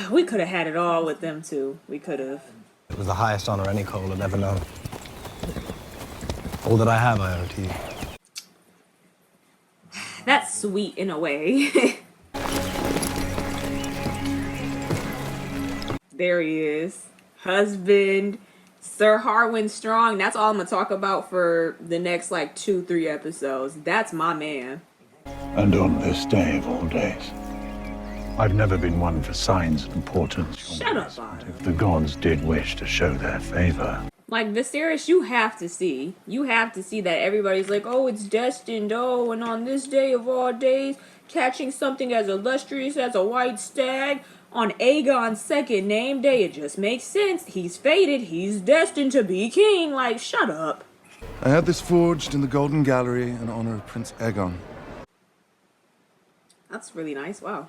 We could have had it all with them, too. We could have. It was the highest honor any Cole had ever known. All that I have, I owe to you. That's sweet in a way. There he is. Husband, Sir Harwin Strong, that's all I'm gonna talk about for the next like 2-3 episodes. That's my man. And on this day of all days, I've never been one for signs of importance. Shut up, Otto. If the gods did wish to show their favor. Like, Viserys, you have to see that everybody's like, oh, it's destined, oh, and on this day of all days, catching something as illustrious as a white stag on Aegon's second name day, it just makes sense. He's fated, he's destined to be king. Like, shut up. I had this forged in the Golden Gallery in honor of Prince Aegon. That's really nice, wow.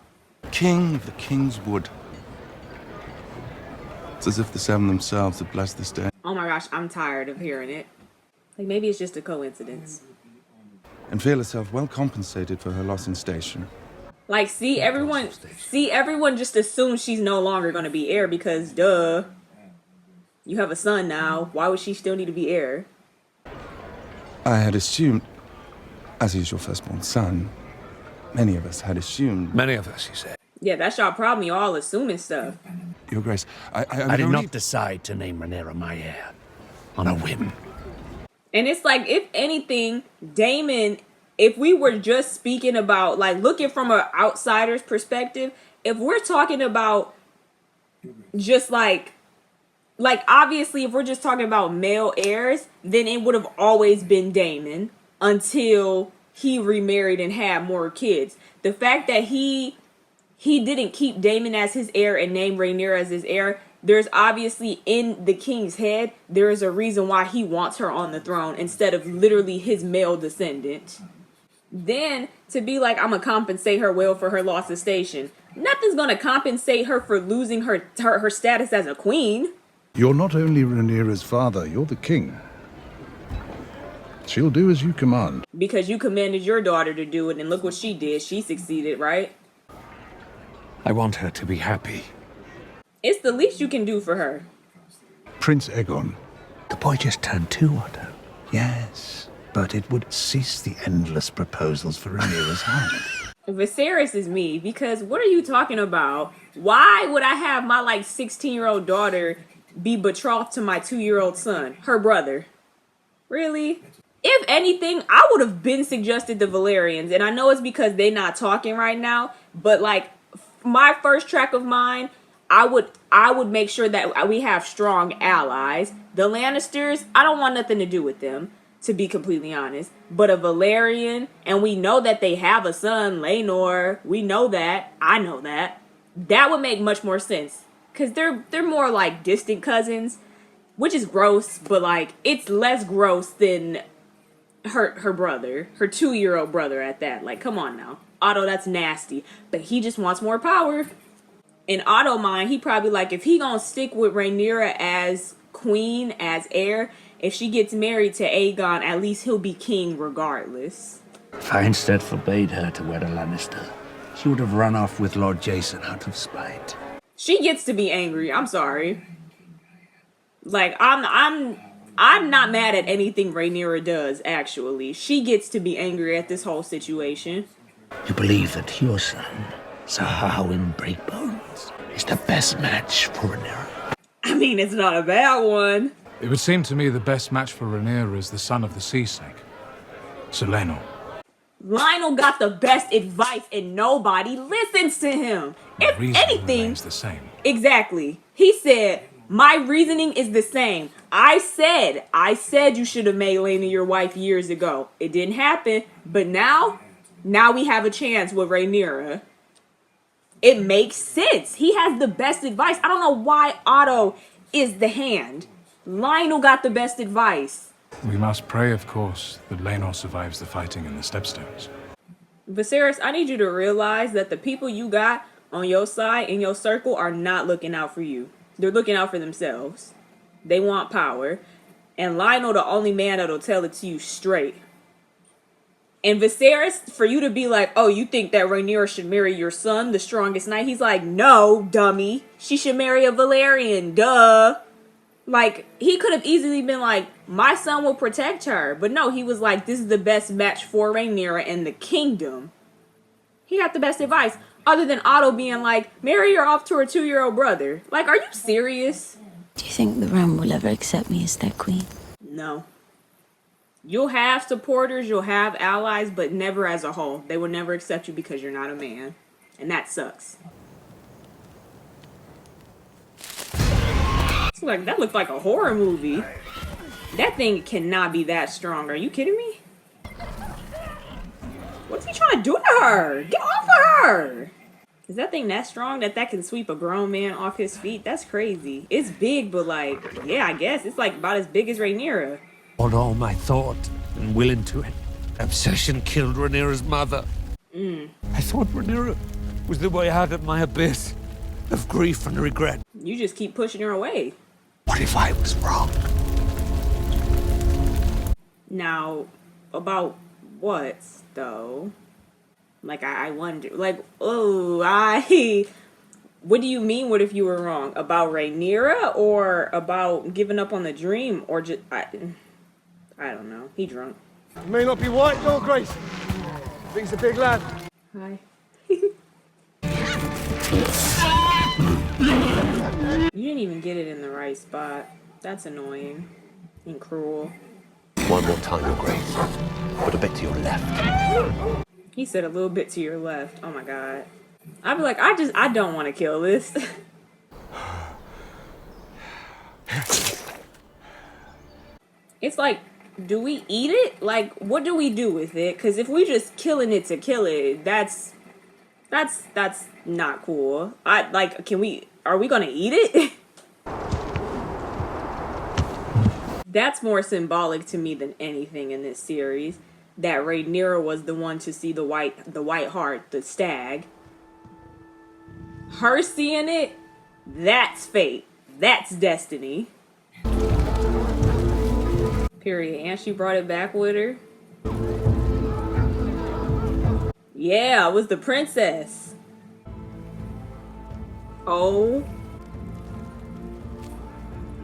King of the King's Wood. It's as if the Seven themselves had blessed this day. Oh my gosh, I'm tired of hearing it. Like, maybe it's just a coincidence. And feel herself well compensated for her loss in station. Like, see, everyone just assumes she's no longer going to be heir because, duh, you have a son now. Why would she still need to be heir? I had assumed, as he's your firstborn son, many of us had assumed... Many of us, he said. Yeah, that's y'all problem. Y'all all's stuff. Your Grace, I did not decide to name Rhaenyra my heir on a whim. And it's like, if anything, Daemon, if we were just speaking about, like, looking from an outsider's perspective, if we're talking about just like obviously if we're just talking about male heirs, then it would have always been Daemon until he remarried and had more kids. The fact that he didn't keep Daemon as his heir and name Rhaenyra as his heir, there's obviously in the king's head, there is a reason why he wants her on the throne instead of literally his male descendant. Then to be like, I'm gonna compensate her well for her loss of station. Nothing's gonna compensate her for losing her status as a queen. You're not only Rhaenyra's father, you're the king. She'll do as you command. Because you commanded your daughter to do it, and look what she did. She succeeded, right? I want her to be happy. It's the least you can do for her. Prince Aegon. The boy just turned 2, Otto. Yes, but it would cease the endless proposals for Rhaenyra's hand. Viserys is me, because what are you talking about? Why would I have my, 16-year-old daughter be betrothed to my 2-year-old son, her brother? Really? If anything, I would have been suggested the Valerians, and I know it's because they're not talking right now, but, my first track of mind, I would make sure that we have strong allies. The Lannisters, I don't want nothing to do with them, to be completely honest. But a Valerian, and we know that they have a son, Laenor. We know that. I know that. That would make much more sense. Because they're more like distant cousins, which is gross, but it's less gross than her brother, her 2-year-old brother at that. Come on now. Otto, that's nasty. But he just wants more power. In Otto mind, he probably if he gonna stick with Rhaenyra as queen, as heir, if she gets married to Aegon, at least he'll be king regardless. If I instead forbade her to wed a Lannister, she would have run off with Lord Jason out of spite. She gets to be angry. I'm sorry. I'm not mad at anything Rhaenyra does, actually. She gets to be angry at this whole situation. You believe that your son, Sir Harwin Breakbones, is the best match for Rhaenyra? I mean, it's not a bad one. It would seem to me the best match for Rhaenyra is the son of the sea snake, Sir Lionel. Lionel got the best advice and nobody listens to him. If anything, the same. Exactly. He said, my reasoning is the same. I said you should have made Laena your wife years ago. It didn't happen, but now we have a chance with Rhaenyra. It makes sense. He has the best advice. I don't know why Otto is the hand. Lionel got the best advice. We must pray, of course, that Laenor survives the fighting in the Stepstones. Viserys, I need you to realize that the people you got on your side in your circle are not looking out for you. They're looking out for themselves. They want power. And Lionel the only man that'll tell it to you straight. And Viserys, for you to be like, oh, you think that Rhaenyra should marry your son, the strongest knight? He's like, no, dummy. She should marry a Valerian, duh. He could have easily been like, my son will protect her. But no, he was like, this is the best match for Rhaenyra and the kingdom. He got the best advice. Other than Otto being like, marry her off to her 2-year-old brother. Are you serious? Do you think the realm will ever accept me as their queen? No. You'll have supporters, you'll have allies, but never as a whole. They will never accept you because you're not a man. And that sucks. That looked like a horror movie. That thing cannot be that strong. Are you kidding me? What's he trying to do to her? Get off of her! Is that thing that strong that can sweep a grown man off his feet? That's crazy. It's big, but like, yeah, I guess. It's like about as big as Rhaenyra. On all my thought and will into it. Obsession killed Rhaenyra's mother. I thought Rhaenyra was the way out of my abyss of grief and regret. You just keep pushing her away. What if I was wrong? Now, about what, though? Like, I wonder. Like, what do you mean, what if you were wrong? About Rhaenyra or about giving up on the dream? Or just, I don't know. He drunk. You may not be white, Your Grace. I think he's a big lad. Hi. You didn't even get it in the right spot. That's annoying and cruel. One more time, Your Grace. Put a bit to your left. He said a little bit to your left. Oh my god. I'd be like, I don't want to kill this. It's like, do we eat it? Like, what do we do with it? Because if we just killing it to kill it, that's not cool. Are we gonna eat it? That's more symbolic to me than anything in this series. That Rhaenyra was the one to see the white hart, the stag. Her seeing it, that's fate. That's destiny. Period. And she brought it back with her. Yeah, it was the princess. Oh.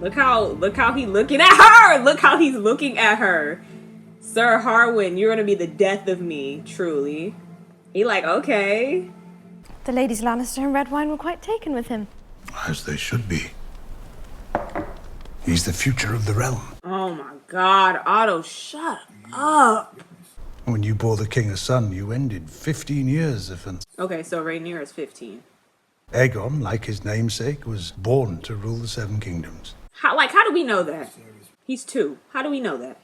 Look how he looking at her! Look how he's looking at her. Sir Harwin, you're gonna be the death of me, truly. He like, okay. The ladies Lannister and Redwine were quite taken with him. As they should be. He's the future of the realm. Oh my god, Otto, shut up. When you bore the king a son, you ended 15 years of an... Okay, so Rhaenyra is 15. Aegon, like his namesake, was born to rule the Seven Kingdoms. How do we know that? He's 2. How do we know that?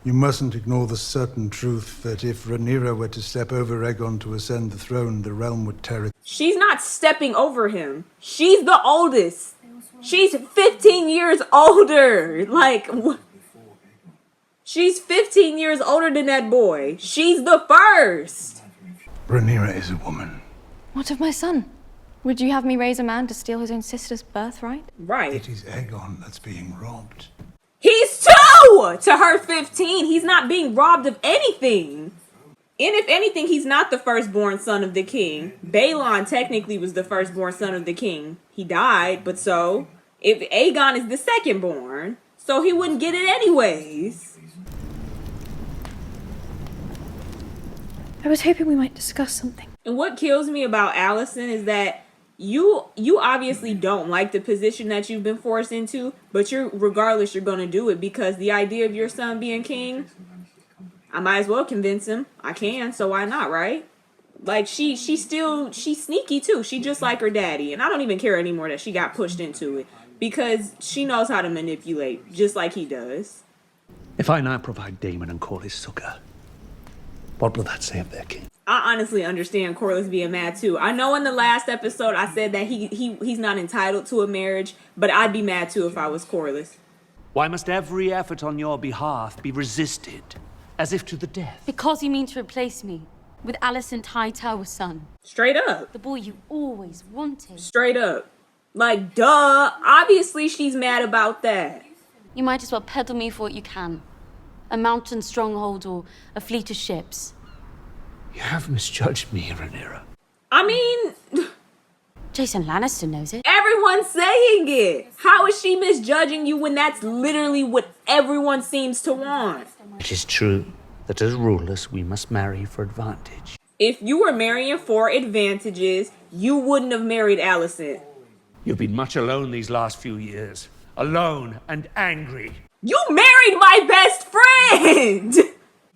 You mustn't ignore the certain truth that if Rhaenyra were to step over Aegon to ascend the throne, the realm would tear it. She's not stepping over him. She's the oldest. She's 15 years older. Like, she's 15 years older than that boy. She's the first. Rhaenyra is a woman. What of my son? Would you have me raise a man to steal his own sister's birthright? Right. It is Aegon that's being robbed. He's 2 to her 15. He's not being robbed of anything. And if anything, he's not the firstborn son of the king. Balon technically was the firstborn son of the king. He died, but so if Aegon is the secondborn, so he wouldn't get it anyways. I was hoping we might discuss something. And what kills me about Alicent is that you obviously don't like the position that you've been forced into, but regardless you're going to do it because the idea of your son being king, I might as well convince him. I can, so why not, right? Like she's sneaky too. She just like her daddy, and I don't even care anymore that she got pushed into it because she knows how to manipulate just like he does. If I now provide Daemon and Corlys succor, what will that say of their king? I honestly understand Corlys being mad too. I know in the last episode I said that he's not entitled to a marriage, but I'd be mad too if I was Corlys. Why must every effort on your behalf be resisted, as if to the death? Because you mean to replace me with Alicent Hightower's son. Straight up. The boy you always wanted. Straight up. Like, duh. Obviously she's mad about that. You might as well peddle me for what you can. A mountain stronghold or a fleet of ships. You have misjudged me, Rhaenyra. I mean... Jason Lannister knows it. Everyone's saying it. How is she misjudging you when that's literally what everyone seems to want? It is true that as rulers we must marry for advantage. If you were marrying for advantages, you wouldn't have married Alicent. You've been much alone these last few years. alone and angry. You married my best friend!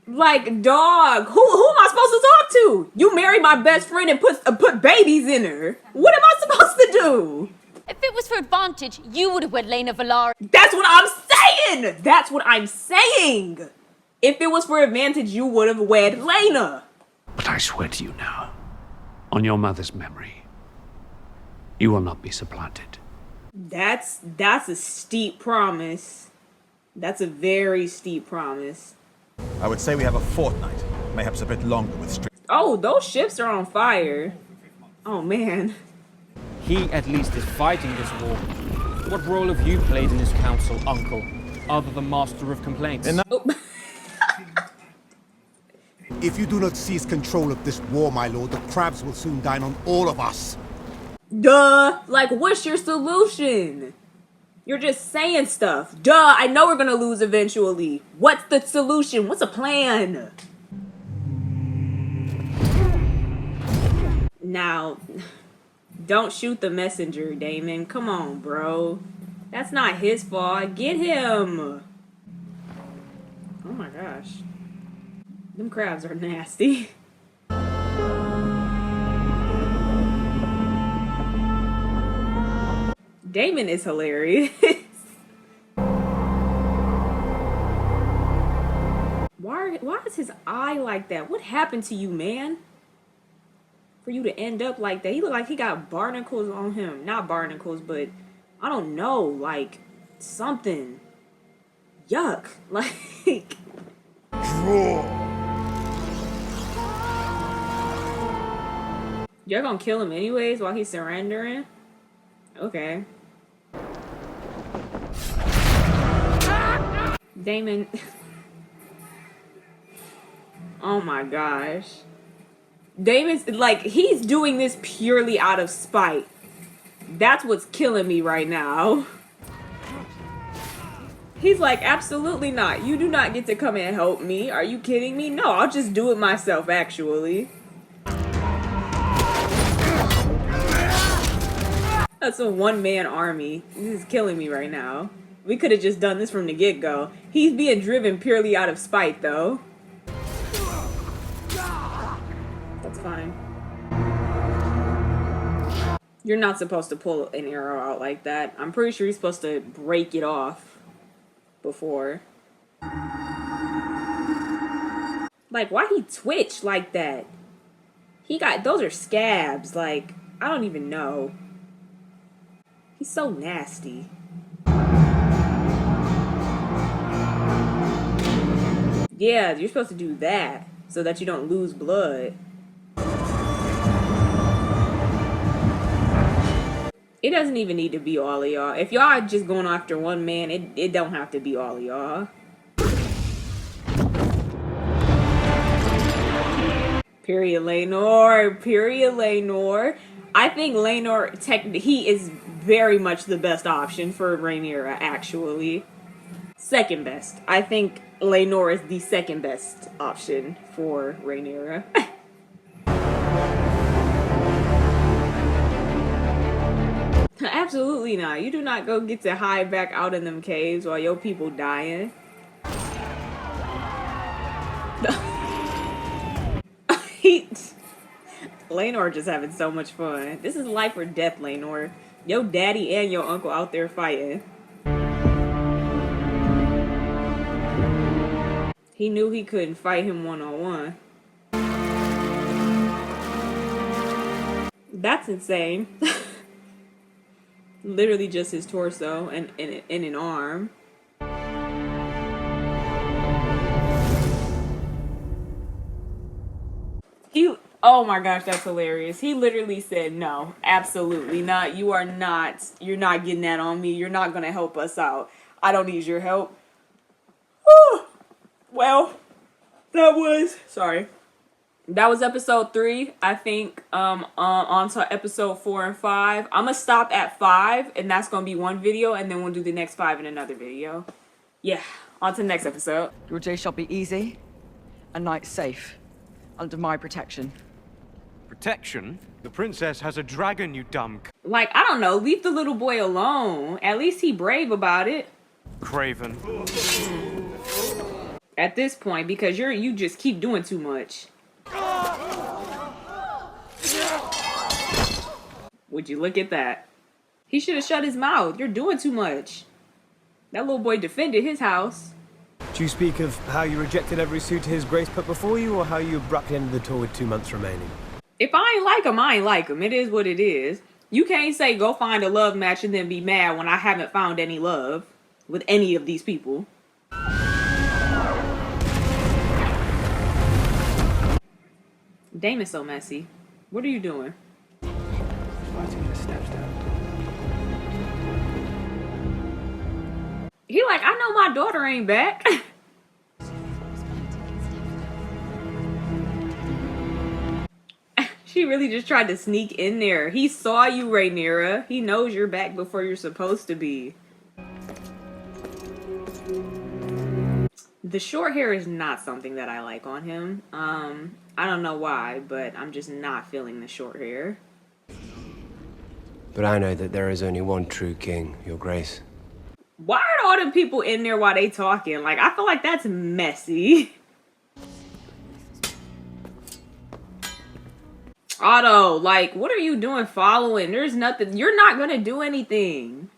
Like, dog, who am I supposed to talk to? You married my best friend and put babies in her. What am I supposed to do? If it was for advantage, you would have wed Lena Valara. That's what I'm saying! That's what I'm saying! If it was for advantage, you would have wed Lena. But I swear to you now, on your mother's memory, you will not be supplanted. That's a steep promise. That's a very steep promise. I would say we have a fortnight, mayhaps a bit longer with strict. Oh, those ships are on fire. Oh, man. He at least is fighting this war. What role have you played in his council, Uncle, other than master of complaints? If you do not seize control of this war, my lord, the crabs will soon dine on all of us. Duh. Like, what's your solution? You're just saying stuff. Duh, I know we're gonna lose eventually. What's the solution? What's a plan? Now, don't shoot the messenger, Damon. Come on, bro. That's not his fault. Get him. Oh my gosh. Them crabs are nasty. Damon is hilarious. Why is his eye like that? What happened to you, man? For you to end up like that. He looked like he got barnacles on him. Not barnacles, but I don't know, like something. Yuck. Like draw. You're gonna kill him anyways while he's surrendering? Okay. Damon. Oh my gosh. Damon's like, he's doing this purely out of spite. That's what's killing me right now. He's like, absolutely not. You do not get to come and help me. Are you kidding me? No, I'll just do it myself, actually. That's a one-man army. This is killing me right now. We could have just done this from the get-go. He's being driven purely out of spite, though. That's fine. You're not supposed to pull an arrow out like that. I'm pretty sure you're supposed to break it off before. Like, why he twitch like that? He got, those are scabs. Like, I don't even know. He's so nasty. Yeah, you're supposed to do that so that you don't lose blood. It doesn't even need to be all of y'all. If y'all are just going after one man, it don't have to be all of y'all. Period, Laenor. Period, Laenor. I think Laenor, he is very much the best option for Rhaenyra, actually. Second best. I think Laenor is the second best option for Rhaenyra. Absolutely not. You do not go get to hide back out in them caves while your people dying. Laenor just having so much fun. This is life or death, Laenor. Your daddy and your uncle out there fighting. He knew he couldn't fight him one-on-one. That's insane. Literally just his torso and an arm. Oh my gosh, that's hilarious. He literally said, no, absolutely not. You're not getting that on me. You're not going to help us out. I don't need your help. Whew. Well, that was episode 3. I think on to episode 4 and 5. I'm gonna stop at 5, and that's gonna be one video, and then we'll do the next 5 in another video. Yeah, on to the next episode. Your day shall be easy, and night safe, under my protection. Protection? The princess has a dragon, you dumb. Like, I don't know, leave the little boy alone. At least he brave about it. Craven. At this point, because you just keep doing too much. Would you look at that? He should have shut his mouth. You're doing too much. That little boy defended his house. Do you speak of how you rejected every suitor His Grace put before you, or how you abruptly ended the tour with 2 months remaining? If I ain't like him, I ain't like him. It is what it is. You can't say go find a love match and then be mad when I haven't found any love with any of these people. Dame is so messy. What are you doing? He like, I know my daughter ain't back. She really just tried to sneak in there. He saw you, Rhaenyra. He knows you're back before you're supposed to be. The short hair is not something that I like on him. I don't know why, but I'm just not feeling the short hair. But I know that there is only one true king, Your Grace. Why are all them people in there while they talking? Like, I feel like that's messy. Otto, like, what are you doing following? There's nothing. You're not gonna do anything.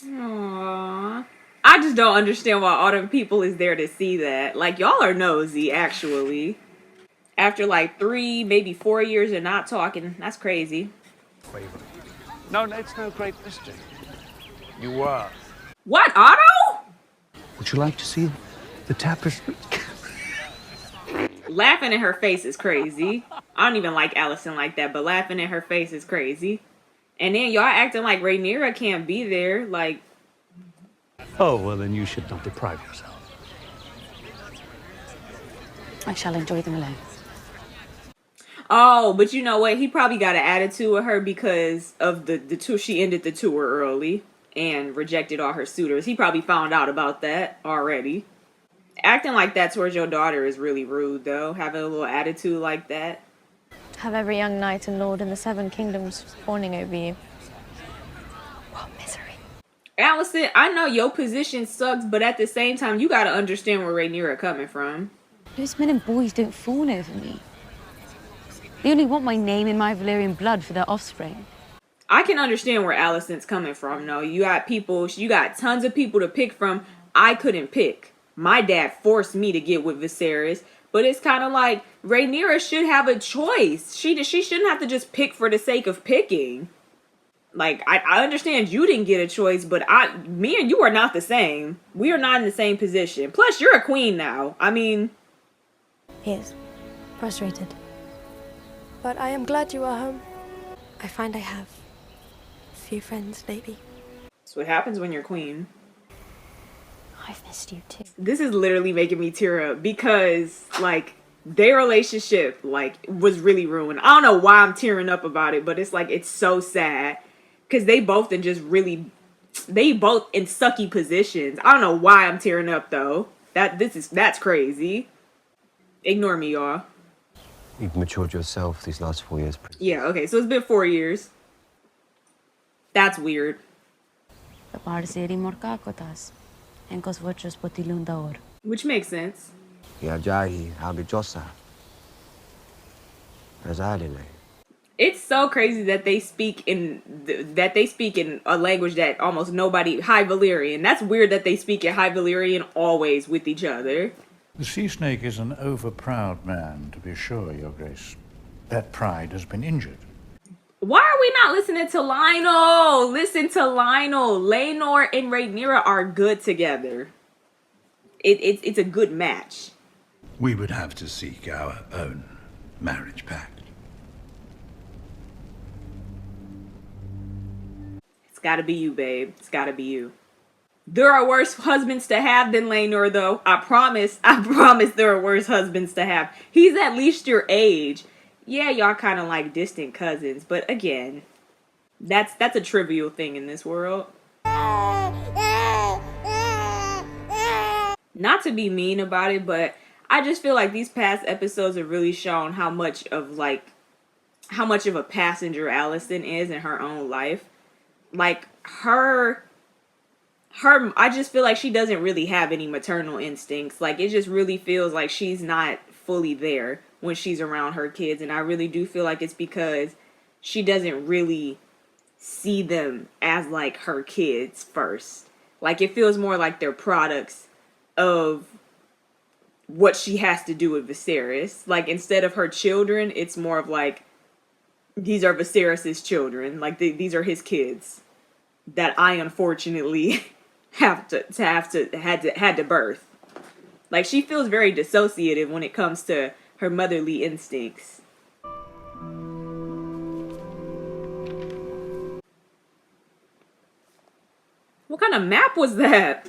Aww. I just don't understand why all them people is there to see that. Like, y'all are nosy, actually. After like 3, maybe 4 years of not talking. That's crazy. No, it's no great mystery. You were. What, Otto? Would you like to see the tapestry? Laughing in her face is crazy. I don't even like Allison like that, but laughing in her face is crazy. And then y'all acting like Rhaenyra can't be there. Like, Oh, well, then you should not deprive yourself. I shall enjoy them alone. oh, but you know what? He probably got an attitude with her because of the tour. She ended the tour early and rejected all her suitors. He probably found out about that already. Acting like that towards your daughter is really rude, though. Having a little attitude like that. Have every young knight and lord in the 7 kingdoms fawning over you. What misery. Allison, I know your position sucks, but at the same time, you gotta understand where Rhaenyra coming from. Those men and boys don't fawn over me. They only want my name and my Valyrian blood for their offspring. I can understand where Allison's coming from, though. You got tons of people to pick from. I couldn't pick. My dad forced me to get with Viserys, but it's kind of like Rhaenyra should have a choice. She shouldn't have to just pick for the sake of picking. Like, I understand you didn't get a choice, but me and you are not the same. We are not in the same position. Plus, you're a queen now. I mean... He is frustrated. But I am glad you are home. I find I have a few friends lately. That's what happens when you're queen. I've missed you too. This is literally making me tear up because, like, their relationship, like, was really ruined. I don't know why I'm tearing up about it, but it's like, it's so sad. Because they both in sucky positions. I don't know why I'm tearing up, though. That's crazy. Ignore me, y'all. You've matured yourself these last 4 years, Prince. Yeah, okay, so it's been 4 years. That's weird. Which makes sense. It's so crazy that they speak in a language that almost nobody... High Valyrian. That's weird that they speak in High Valyrian always with each other. The sea snake is an overproud man, to be sure, Your Grace. That pride has been injured. Why are we not listening to Lionel? Listen to Lionel. Laenor and Rhaenyra are good together. It's a good match. We would have to seek our own marriage pact. It's gotta be you, babe. It's gotta be you. There are worse husbands to have than Laenor, though. I promise there are worse husbands to have. He's at least your age. Yeah, y'all kind of like distant cousins, but again, that's a trivial thing in this world. Not to be mean about it, but I just feel like these past episodes have really shown how much of a passenger Alicent is in her own life. Like her I just feel like she doesn't really have any maternal instincts. Like it just really feels like she's not fully there when she's around her kids, and I really do feel like it's because she doesn't really see them as like her kids first. Like it feels more like they're products of what she has to do with Viserys. Like instead of her children, it's more of like these are Viserys's children. Like these are his kids that I unfortunately had to birth. Like she feels very dissociative when it comes to her motherly instincts. What kind of map was that?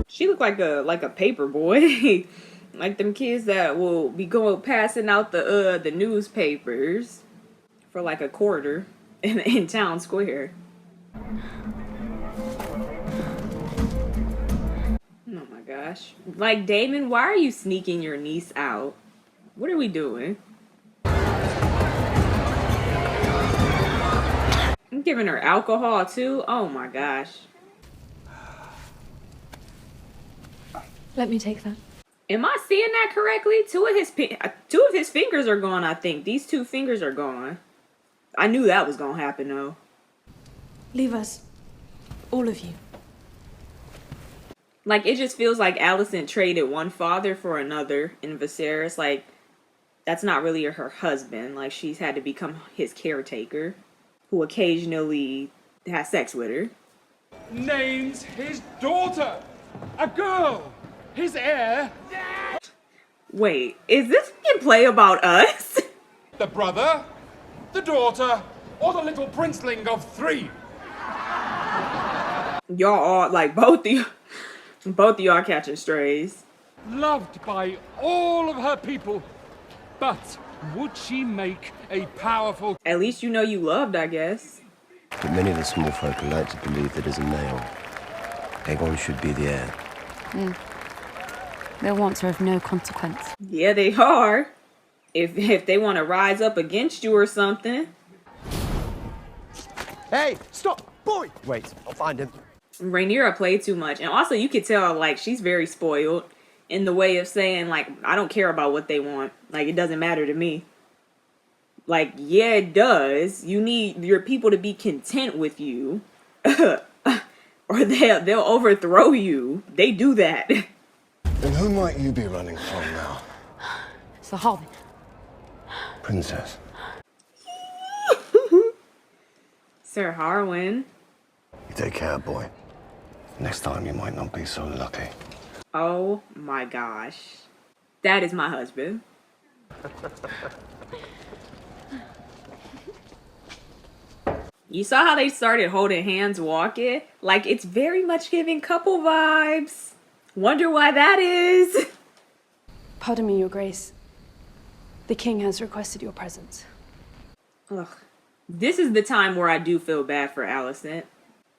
She looked like a paper boy. Like them kids that will be passing out the newspapers for like a quarter in town square. Oh my gosh. Like, Daemon, why are you sneaking your niece out? What are we doing? I'm giving her alcohol too? Oh my gosh. Let me take that. Am I seeing that correctly? Two of his fingers are gone, I think. These 2 fingers are gone. I knew that was gonna happen though. Leave us. All of you. Like, it just feels like Alicent traded one father for another in Viserys. Like, that's not really her husband. Like, she's had to become his caretaker, who occasionally has sex with her. Names his daughter, a girl, his heir. Wait, is this fucking play about us? The brother, the daughter, or the little princeling of 3. Y'all all, like, both of y'all catching strays. Loved by all of her people, but would she make a powerful... At least you know you loved, I guess. But many of the small folk like to believe that as a male, Aegon should be the heir. Their wants are of no consequence. Yeah, they are. If they want to rise up against you or something. Hey, stop! Boy! Wait, I'll find him. Rhaenyra played too much. And also, you could tell, like, she's very spoiled in the way of saying, like, I don't care about what they want. Like, it doesn't matter to me. Like, yeah, it does. You need your people to be content with you. Or they'll overthrow you. They do that. And who might you be running from now? It's the Hobbit. Princess. Sir Harwin. You take care, boy. Next time you might not be so lucky. Oh my gosh. That is my husband. You saw how they started holding hands walking? Like, it's very much giving couple vibes. Wonder why that is. Pardon me, Your Grace. The king has requested your presence. Ugh. This is the time where I do feel bad for Alicent.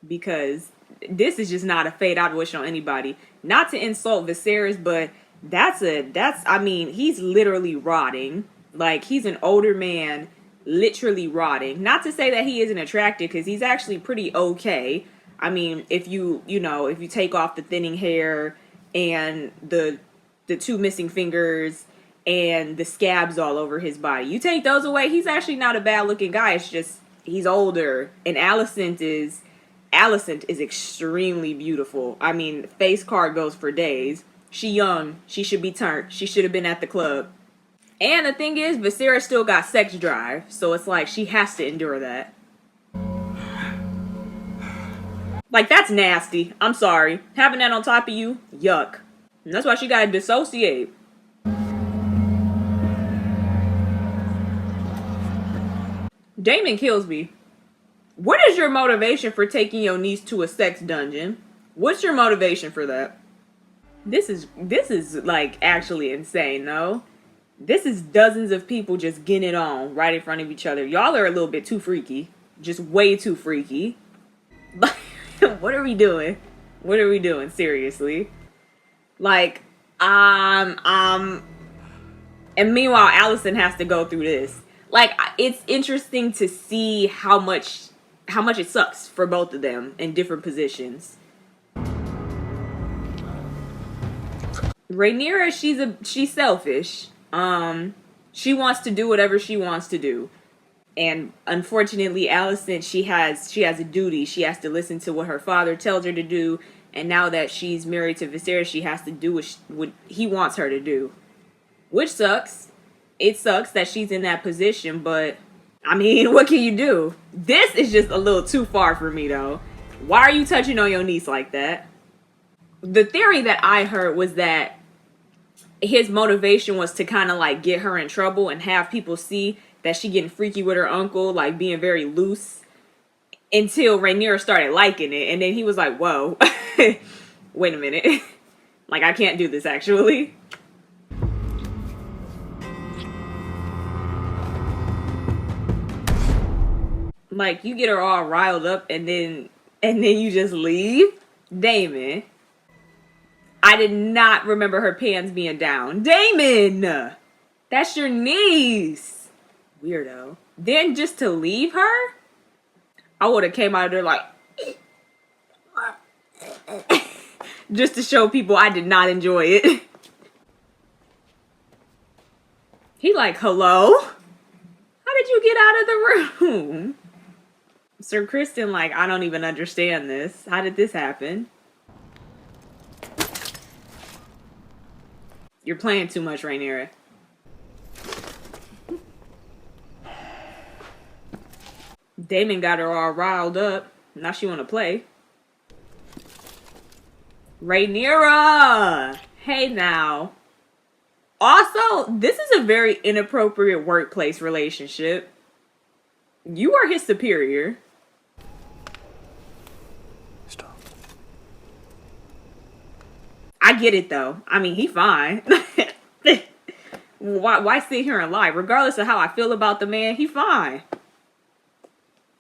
Because this is just not a fate I'd wish on anybody. Not to insult Viserys, but I mean, he's literally rotting. Like, he's an older man, literally rotting. Not to say that he isn't attractive, because he's actually pretty okay. I mean, if you take off the thinning hair and the 2 missing fingers and the scabs all over his body, you take those away, he's actually not a bad looking guy. It's just he's older, and Alicent is extremely beautiful. I mean, face card goes for days. She young, she should be turned, she should have been at the club. And the thing is, Viserys still got sex drive, so it's like she has to endure that. Like, that's nasty. I'm sorry. Having that on top of you, yuck. And that's why she gotta dissociate. Daemon kills me. What is your motivation for taking your niece to a sex dungeon? What's your motivation for that? This is like actually insane, though. This is dozens of people just getting it on right in front of each other. Y'all are a little bit too freaky. Just way too freaky. What are we doing? What are we doing? Seriously. Like, and meanwhile, Allison has to go through this. Like, it's interesting to see how much it sucks for both of them in different positions. Rhaenyra, she's selfish. She wants to do whatever she wants to do. And unfortunately, Allison, she has a duty. She has to listen to what her father tells her to do. And now that she's married to Viserys, she has to do what he wants her to do. Which sucks. It sucks that she's in that position, but I mean, what can you do? This is just a little too far for me, though. Why are you touching on your niece like that? The theory that I heard was that his motivation was to kind of like get her in trouble and have people see that she getting freaky with her uncle, like being very loose, until Rhaenyra started liking it. And then he was like, whoa, wait a minute. Like, I can't do this, actually. Like, you get her all riled up and then you just leave? Daemon. I did not remember her pants being down. Daemon! That's your niece. Weirdo. Then just to leave her? I would have came out of there like... just to show people I did not enjoy it. He like, hello? How did you get out of the room? Sir Kristen like, I don't even understand this. How did this happen? You're playing too much, Rhaenyra. Daemon got her all riled up. Now she want to play. Rhaenyra! Hey now. Also, this is a very inappropriate workplace relationship. You are his superior. Stop. I get it though. I mean, he fine. Why sit here and lie? Regardless of how I feel about the man, he fine.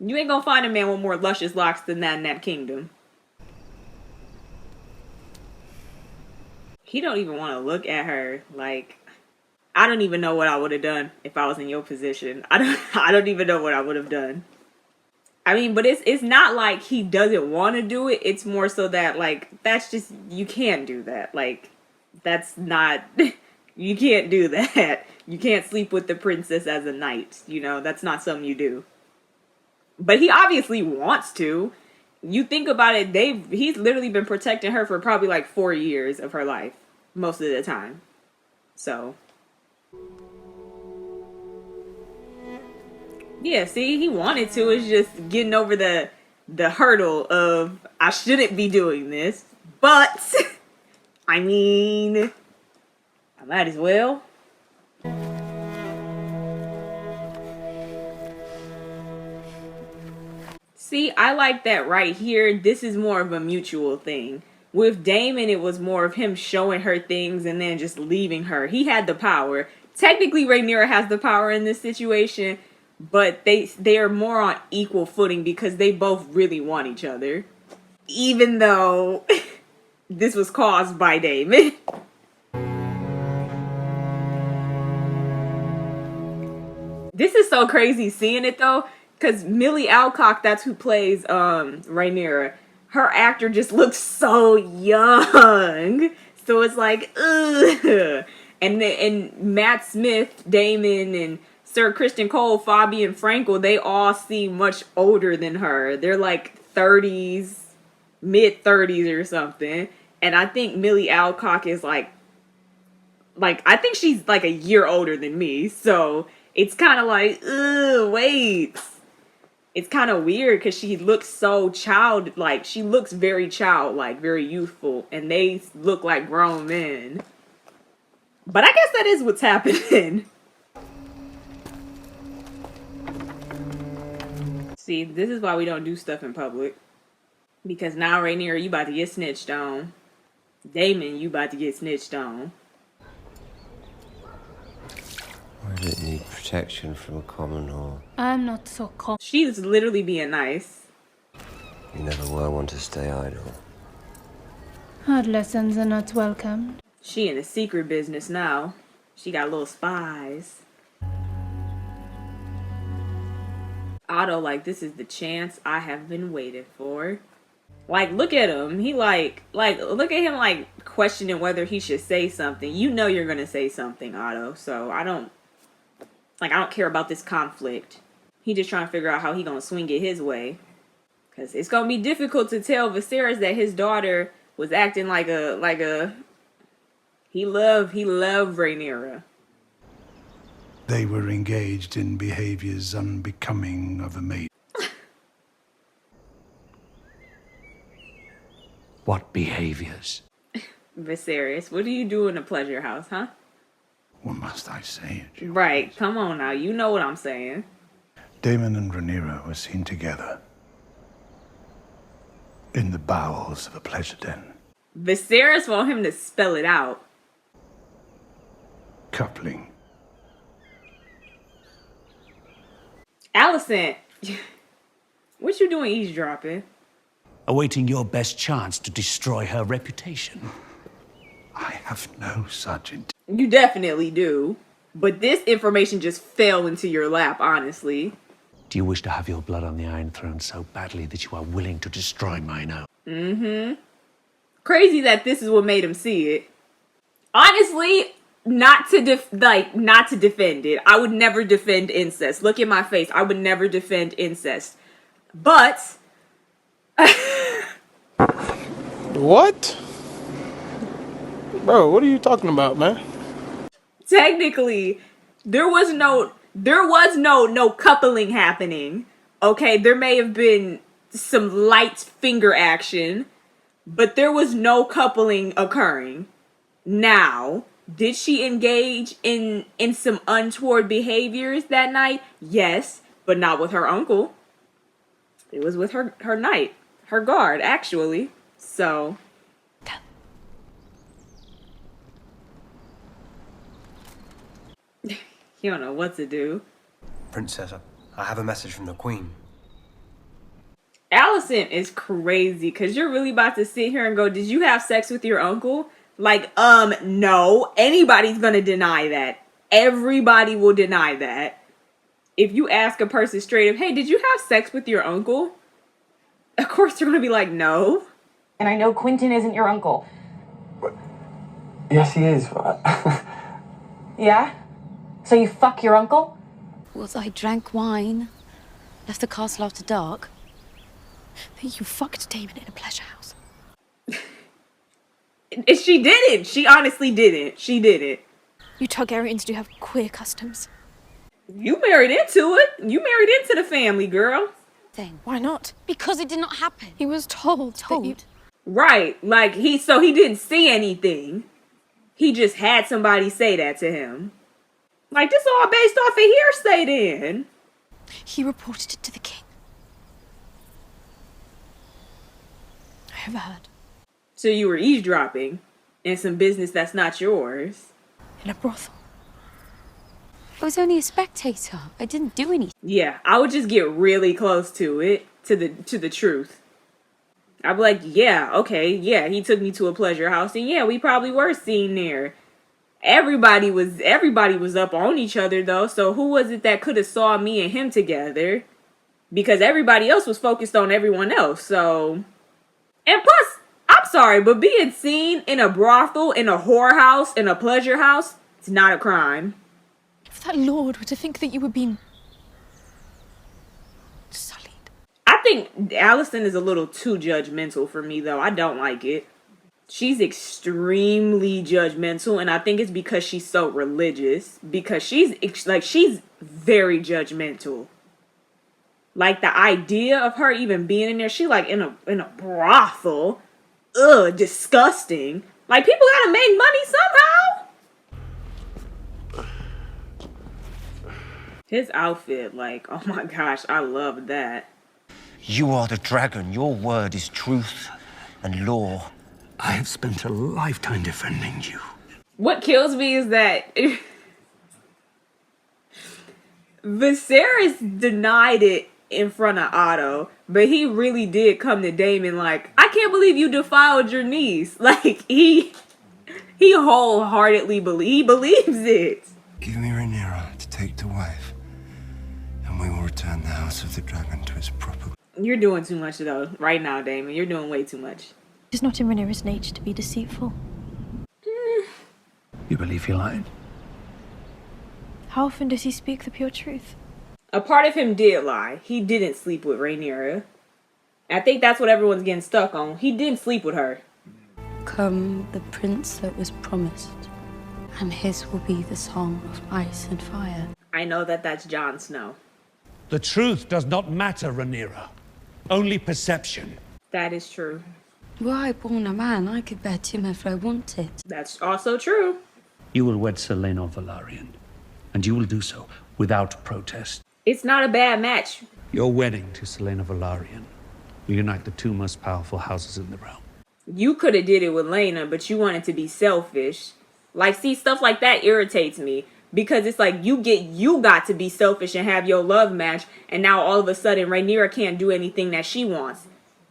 You ain't gonna find a man with more luscious locks than that in that kingdom. He don't even want to look at her. Like, I don't even know what I would have done if I was in your position. I don't even know what I would have done. I mean, but it's not like he doesn't want to do it. It's more so that, like, that's just, you can't do that. Like, that's not, you can't do that. You can't sleep with the princess as a knight. You know, that's not something you do. But he obviously wants to. You think about it, he's literally been protecting her for probably like 4 years of her life. Most of the time. So. Yeah, see, he wanted to. It's just getting over the hurdle of, I shouldn't be doing this. But, I mean, I might as well. See, I like that right here. This is more of a mutual thing. With Daemon, it was more of him showing her things and then just leaving her. He had the power. Technically, Rhaenyra has the power in this situation, but they are more on equal footing because they both really want each other. Even though this was caused by Daemon. This is so crazy seeing it though. Because Millie Alcock, that's who plays Rhaenyra. Her actor just looks so young. So it's like, ugh. And Matt Smith, Daemon, and Sir Kristen Cole, Fabian Frankel, they all seem much older than her. They're like 30s, mid-30s or something. And I think Millie Alcock is like I think she's like a year older than me. So it's kind of like, ugh, wait. It's kind of weird because she looks so childlike. She looks very childlike, very youthful. And they look like grown men. But I guess that is what's happening. See, this is why we don't do stuff in public. Because now, Rhaenyra, you about to get snitched on. Daemon, you about to get snitched on. Why did it need protection from a common whore? I'm not so She's literally being nice. You never were one to stay idle. Hard lessons are not welcome. She in the secret business now. She got little spies. Otto, like, this is the chance I have been waiting for. Like, look at him. He like, look at him, like, questioning whether he should say something. You know you're gonna say something, Otto. So I don't care about this conflict. He just trying to figure out how he gonna swing it his way. Cause it's gonna be difficult to tell Viserys that his daughter was acting like a. He loved Rhaenyra. They were engaged in behaviors unbecoming of a maid. What behaviors? Viserys, what do you do in a pleasure house, huh? What must I say? Right, come on now. You know what I'm saying. Daemon and Rhaenyra were seen together in the bowels of a pleasure den. Viserys want him to spell it out. Coupling. Alicent, what you doing eavesdropping? Awaiting your best chance to destroy her reputation. I have no such intent. You definitely do. But this information just fell into your lap, honestly. Do you wish to have your blood on the Iron Throne so badly that you are willing to destroy mine own? Mm-hmm. Crazy that this is what made him see it. Honestly, not to defend it. I would never defend incest. Look at my face. I would never defend incest. But What? Bro, what are you talking about, man? technically, there was no coupling happening. Okay, there may have been some light finger action, but there was no coupling occurring. Now, did she engage in some untoward behaviors that night? Yes, but not with her uncle. It was with her knight, her guard, actually. So, you don't know what to do. Princess, I have a message from the Queen. Alicent is crazy because you're really about to sit here and go, did you have sex with your uncle? Like, no. Anybody's gonna deny that. Everybody will deny that. If you ask a person straight up, hey, did you have sex with your uncle? Of course they're gonna be like, no. And I know Quentin isn't your uncle. Yes, he is. Yeah? So you fuck your uncle? Was I drank wine, left the castle after dark. That you fucked Damon in a pleasure house. She didn't. She honestly didn't. She didn't. You Targaryens do have queer customs. You married into it. You married into the family, girl. Then why not? Because it did not happen. He was told. That you... Right. Like, he didn't see anything. He just had somebody say that to him. Like, this all based off of hearsay then. He reported it to the king. I overheard. So you were eavesdropping in some business that's not yours. In a brothel. I was only a spectator. I didn't do anything. Yeah, I would just get really close to it, to the truth. I'd be like, yeah, okay, yeah, he took me to a pleasure house, and yeah, we probably were seen there. Everybody was up on each other though, so who was it that could have saw me and him together? Because everybody else was focused on everyone else, so... And plus, I'm sorry, but being seen in a brothel, in a whorehouse, in a pleasure house, it's not a crime. If that lord were to think that you were being... sullied. I think Alicent is a little too judgmental for me, though. I don't like it. She's extremely judgmental, and I think it's because she's so religious. Because she's very judgmental. Like, the idea of her even being in there, she like in a brothel. Ugh, disgusting. Like, people gotta make money somehow. His outfit, like, oh my gosh, I love that. You are the dragon. Your word is truth and law. I have spent a lifetime defending you. What kills me is that Viserys denied it in front of Otto, but he really did come to Damon like, I can't believe you defiled your niece. Like, he wholeheartedly believes it. Give me Rhaenyra to take to wife, and we will return the House of the Dragon to its proper... You're doing too much, though, right now, Damon. You're doing way too much. It is not in Rhaenyra's nature to be deceitful. You believe he lied? How often does he speak the pure truth? A part of him did lie. He didn't sleep with Rhaenyra. I think that's what everyone's getting stuck on. He didn't sleep with her. Come the prince that was promised, and his will be the song of ice and fire. I know that that's Jon Snow. The truth does not matter, Rhaenyra. Only perception. That is true. Were I born a man, I could bear Tim if I wanted. That's also true. You will wed Selena Velaryon, and you will do so without protest. It's not a bad match. Your wedding to Selena Velaryon will unite the two most powerful houses in the realm. You could have did it with Lena, but you wanted to be selfish. Like, see, stuff like that irritates me. Because it's like, you got to be selfish and have your love match, and now all of a sudden Rhaenyra can't do anything that she wants.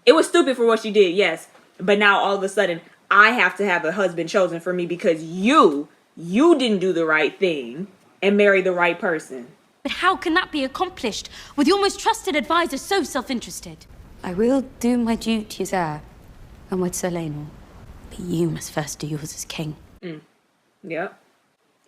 It was stupid for what she did, yes. But now all of a sudden, I have to have a husband chosen for me because you didn't do the right thing and marry the right person. But how can that be accomplished with your most trusted advisor so self-interested? I will do my duty as heir, and with Selena. But you must first do yours as king. Yep.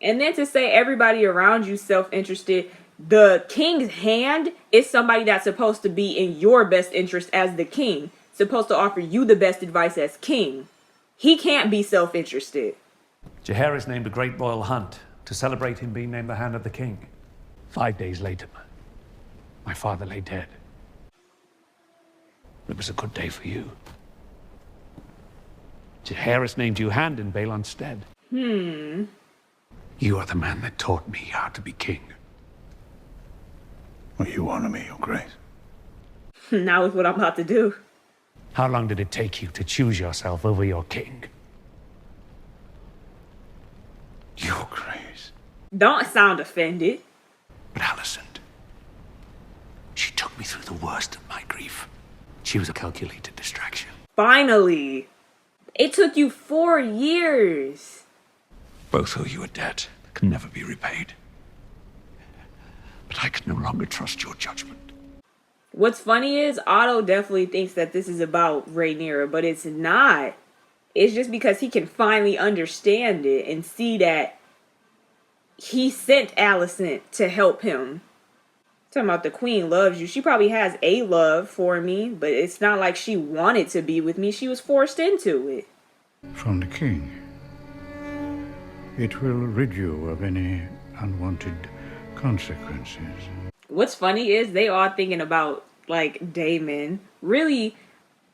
And then to say everybody around you self-interested, the king's hand is somebody that's supposed to be in your best interest as the king. Supposed to offer you the best advice as king. He can't be self-interested. Jaehaerys named a great royal hunt to celebrate him being named the hand of the king. 5 days later, my father lay dead. It was a good day for you. Jaehaerys named you hand in Balon's stead. You are the man that taught me how to be king. Well, you honor me, Your Grace. Now is what I'm about to do. How long did it take you to choose yourself over your king? Your Grace. Don't sound offended. But Alicent, she took me through the worst of my grief. She was a calculated distraction. Finally. It took you 4 years. Both owe you a debt that can never be repaid. But I can no longer trust your judgment. What's funny is Otto definitely thinks that this is about Rhaenyra, but it's not. It's just because he can finally understand it and see that he sent Alicent to help him. Talking about the queen loves you. She probably has a love for me, but it's not like she wanted to be with me. She was forced into it. From the king. It will rid you of any unwanted consequences. What's funny is they all thinking about, like, Damon. Really,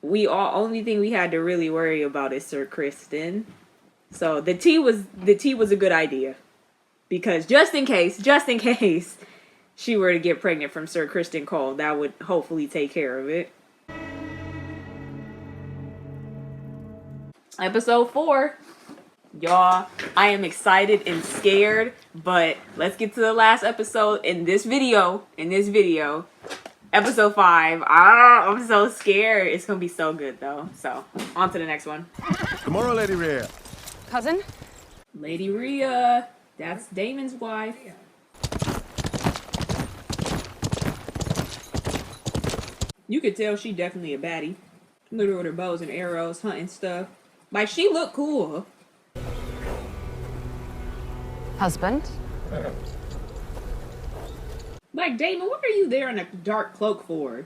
only thing we had to really worry about is Sir Criston. So the tea was a good idea. Because just in case she were to get pregnant from Sir Criston Cole, that would hopefully take care of it. Episode 4. Y'all, I am excited and scared, but let's get to the last episode in this video. Episode 5. I'm so scared. It's gonna be so good though. So, on to the next one. Tomorrow, Lady Rhea. Cousin? Lady Rhea. That's Damon's wife. You could tell she definitely a baddie. Look at her with her bows and arrows, hunting stuff. Like, she looked cool. Husband? Like, Damon, what are you there in a dark cloak for?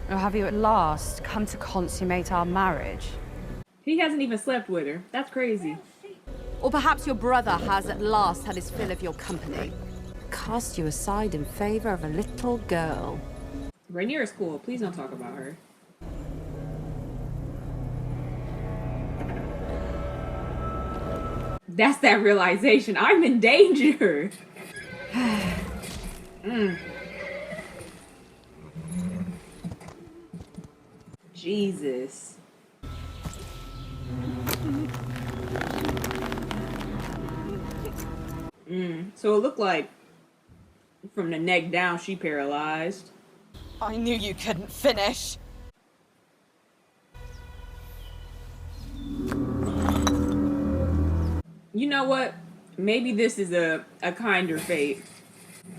Or have you at last come to consummate our marriage? He hasn't even slept with her. That's crazy. Or perhaps your brother has at last had his fill of your company. Cast you aside in favor of a little girl. Rhaenyra's cool. Please don't talk about her. That's that realization. I'm in danger. Jesus. So it looked like from the neck down she paralyzed. I knew you couldn't finish. You know what? Maybe this is a kinder fate.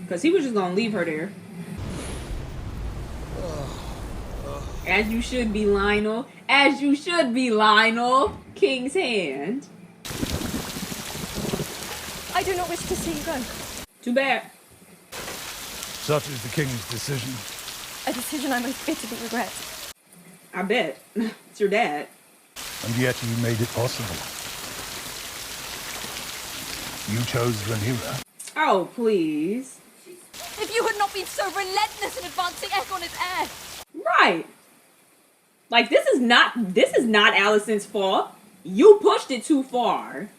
Because he was just going to leave her there. As you should be, Lionel. As you should be, Lionel. King's hand. I do not wish to see you go. Too bad. Such is the king's decision. A decision I most bitterly regret. I bet. It's your dad. And yet you made it possible. You chose Rhaenyra. Oh, please. If you had not been so relentless in advancing Aegon as heir. Right. Like, this is not Alicent's fault. You pushed it too far.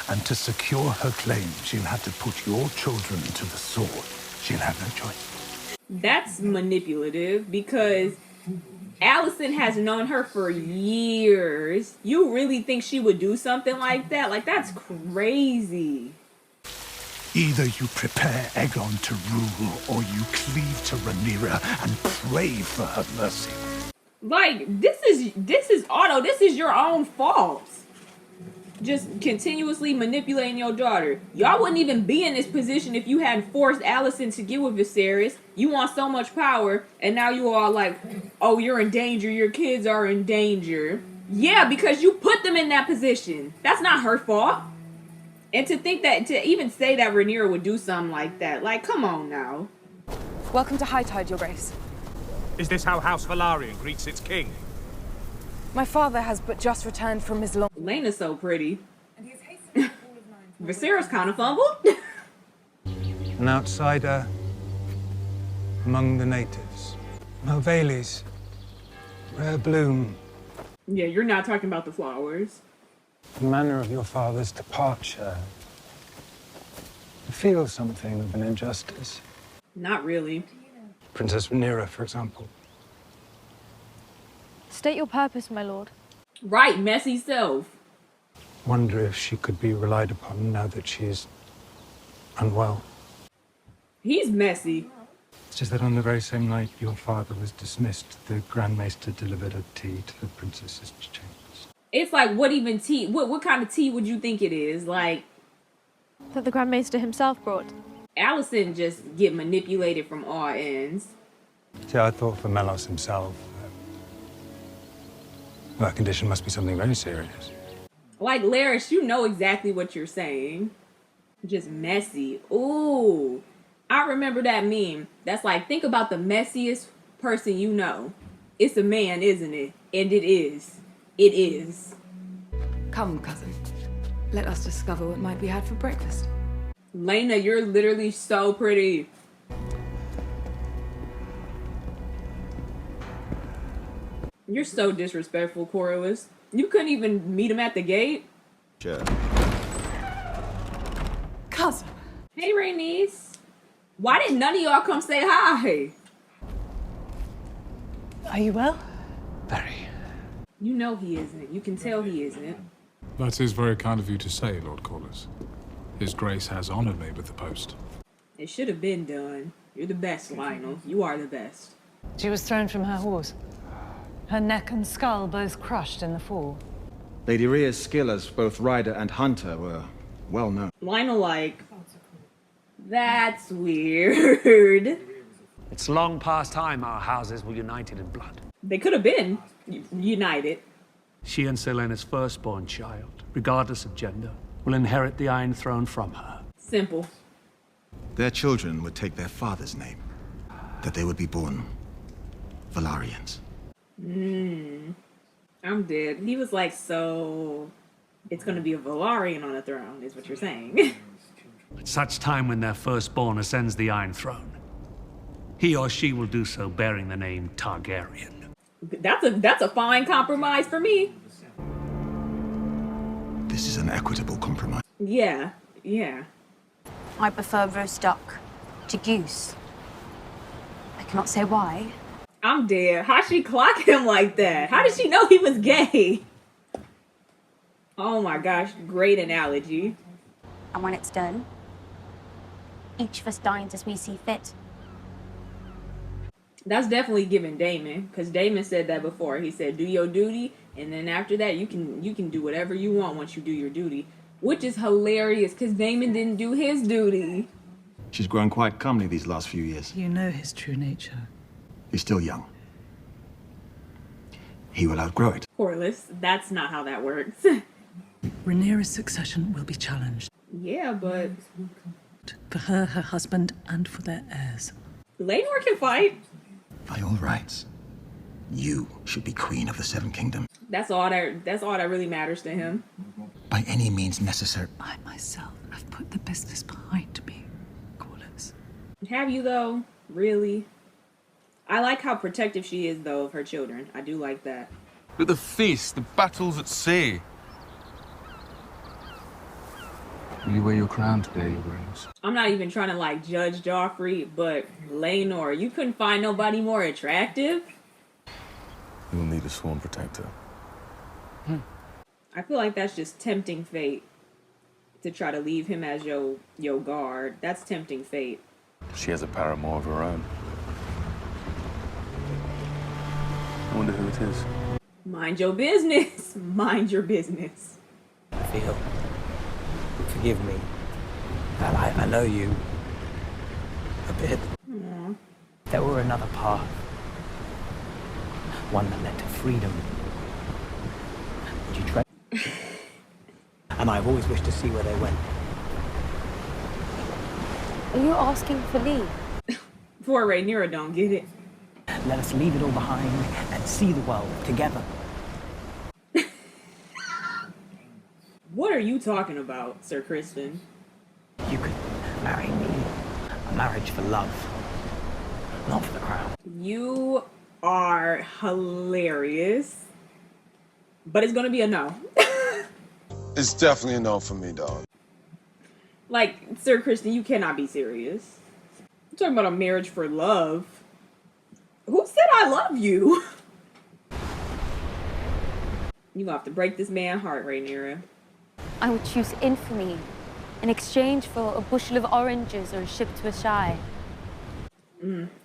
And to secure her claim, she'll have to put your children to the sword. She'll have no choice. That's manipulative because Alicent has known her for years. You really think she would do something like that? Like, that's crazy. Either you prepare Aegon to rule, or you cleave to Rhaenyra and pray for her mercy. Like, this is Otto. This is your own fault. Just continuously manipulating your daughter. Y'all wouldn't even be in this position if you hadn't forced Alicent to get with Viserys. You want so much power, and now you are like, oh, you're in danger. Your kids are in danger. Yeah, because you put them in that position. That's not her fault. And to think that, to even say that Rhaenyra would do something like that, like, come on now. Welcome to High Tide, Your Grace. Is this how House Velaryon greets its king? My father has but just returned from his long... Lena's so pretty. Viserys kind of fumbled. An outsider among the natives. Novelis. Rare bloom. Yeah, you're not talking about the flowers. The manner of your father's departure. I feel something of an injustice. Not really. Princess Rhaenyra, for example. State your purpose, my lord. Right, messy self. Wonder if she could be relied upon now that she is unwell. He's messy. It's just that on the very same night your father was dismissed, the Grand Maester delivered a tea to the princess's chambers. It's like, what even tea? What kind of tea would you think it is? Like, That the Grand Maester himself brought. Alicent just get manipulated from all ends. See, I thought for Melos himself, that condition must be something very serious. Like, Larys, you know exactly what you're saying. Just messy. Ooh. I remember that meme. That's like, think about the messiest person you know. It's a man, isn't it? And it is. It is. Come, cousin. Let us discover what might be had for breakfast. Lena, you're literally so pretty. You're so disrespectful, Corliss. You couldn't even meet him at the gate. Sure. Cousin. Hey, Rhaenys. Why did none of y'all come say hi? Are you well? Very. You know he isn't. You can tell he isn't. That is very kind of you to say, Lord Corliss. His Grace has honored me with the post. It should have been done. You're the best, Lionel. You are the best. She was thrown from her horse. Her neck and skull both crushed in the fall. Lady Rhea's skill as both rider and hunter were well known. Lionel, like, that's weird. It's long past time our houses were united in blood. They could have been united. She and Selena's firstborn child, regardless of gender, will inherit the Iron Throne from her. Simple. Their children would take their father's name, that they would be born Velaryons. I'm dead. He was like, so it's gonna be a Velaryon on the throne, is what you're saying. At such time when their firstborn ascends the Iron Throne, he or she will do so bearing the name Targaryen. That's a fine compromise for me. This is an equitable compromise. Yeah, yeah. I prefer roast duck to goose. I cannot say why. I'm dead. How'd she clock him like that? How did she know he was gay? Oh my gosh, great analogy. And when it's done, each of us dines as we see fit. That's definitely giving Damon, because Damon said that before. He said, do your duty, and then after that, you can do whatever you want once you do your duty. Which is hilarious, because Damon didn't do his duty. She's grown quite comely these last few years. You know his true nature. He's still young. He will outgrow it. Corliss, that's not how that works. Rhaenyra's succession will be challenged. Yeah, but... For her, her husband, and for their heirs. Laenor can fight. By all rights, you should be queen of the Seven Kingdoms. That's all that really matters to him. By any means necessary. I myself have put the business behind me, Corliss. Have you, though? Really? I like how protective she is, though, of her children. I do like that. But the feast, the battles at sea. Will you wear your crown today, Your Grace? I'm not even trying to, like, judge Joffrey, but Laenor, you couldn't find nobody more attractive? You'll need a sworn protector. I feel like that's just tempting fate. To try to leave him as your guard. That's tempting fate. She has a paramour of her own. I wonder who it is. Mind your business. Mind your business. Theo, forgive me. I know you a bit. Aww. There were another path. One that led to freedom. Did you tread? And I've always wished to see where they went. Are you asking for leave? Poor Rhaenyra don't get it. Let us leave it all behind and see the world together. What are you talking about, Sir Kristen? You could marry me. A marriage for love, not for the crown. You are hilarious. But it's gonna be a no. It's definitely a no for me, dog. Like, Sir Kristen, you cannot be serious. You're talking about a marriage for love. Who said I love you? You gonna have to break this man's heart, Rhaenyra. I would choose infamy in exchange for a bushel of oranges or a ship to a shy.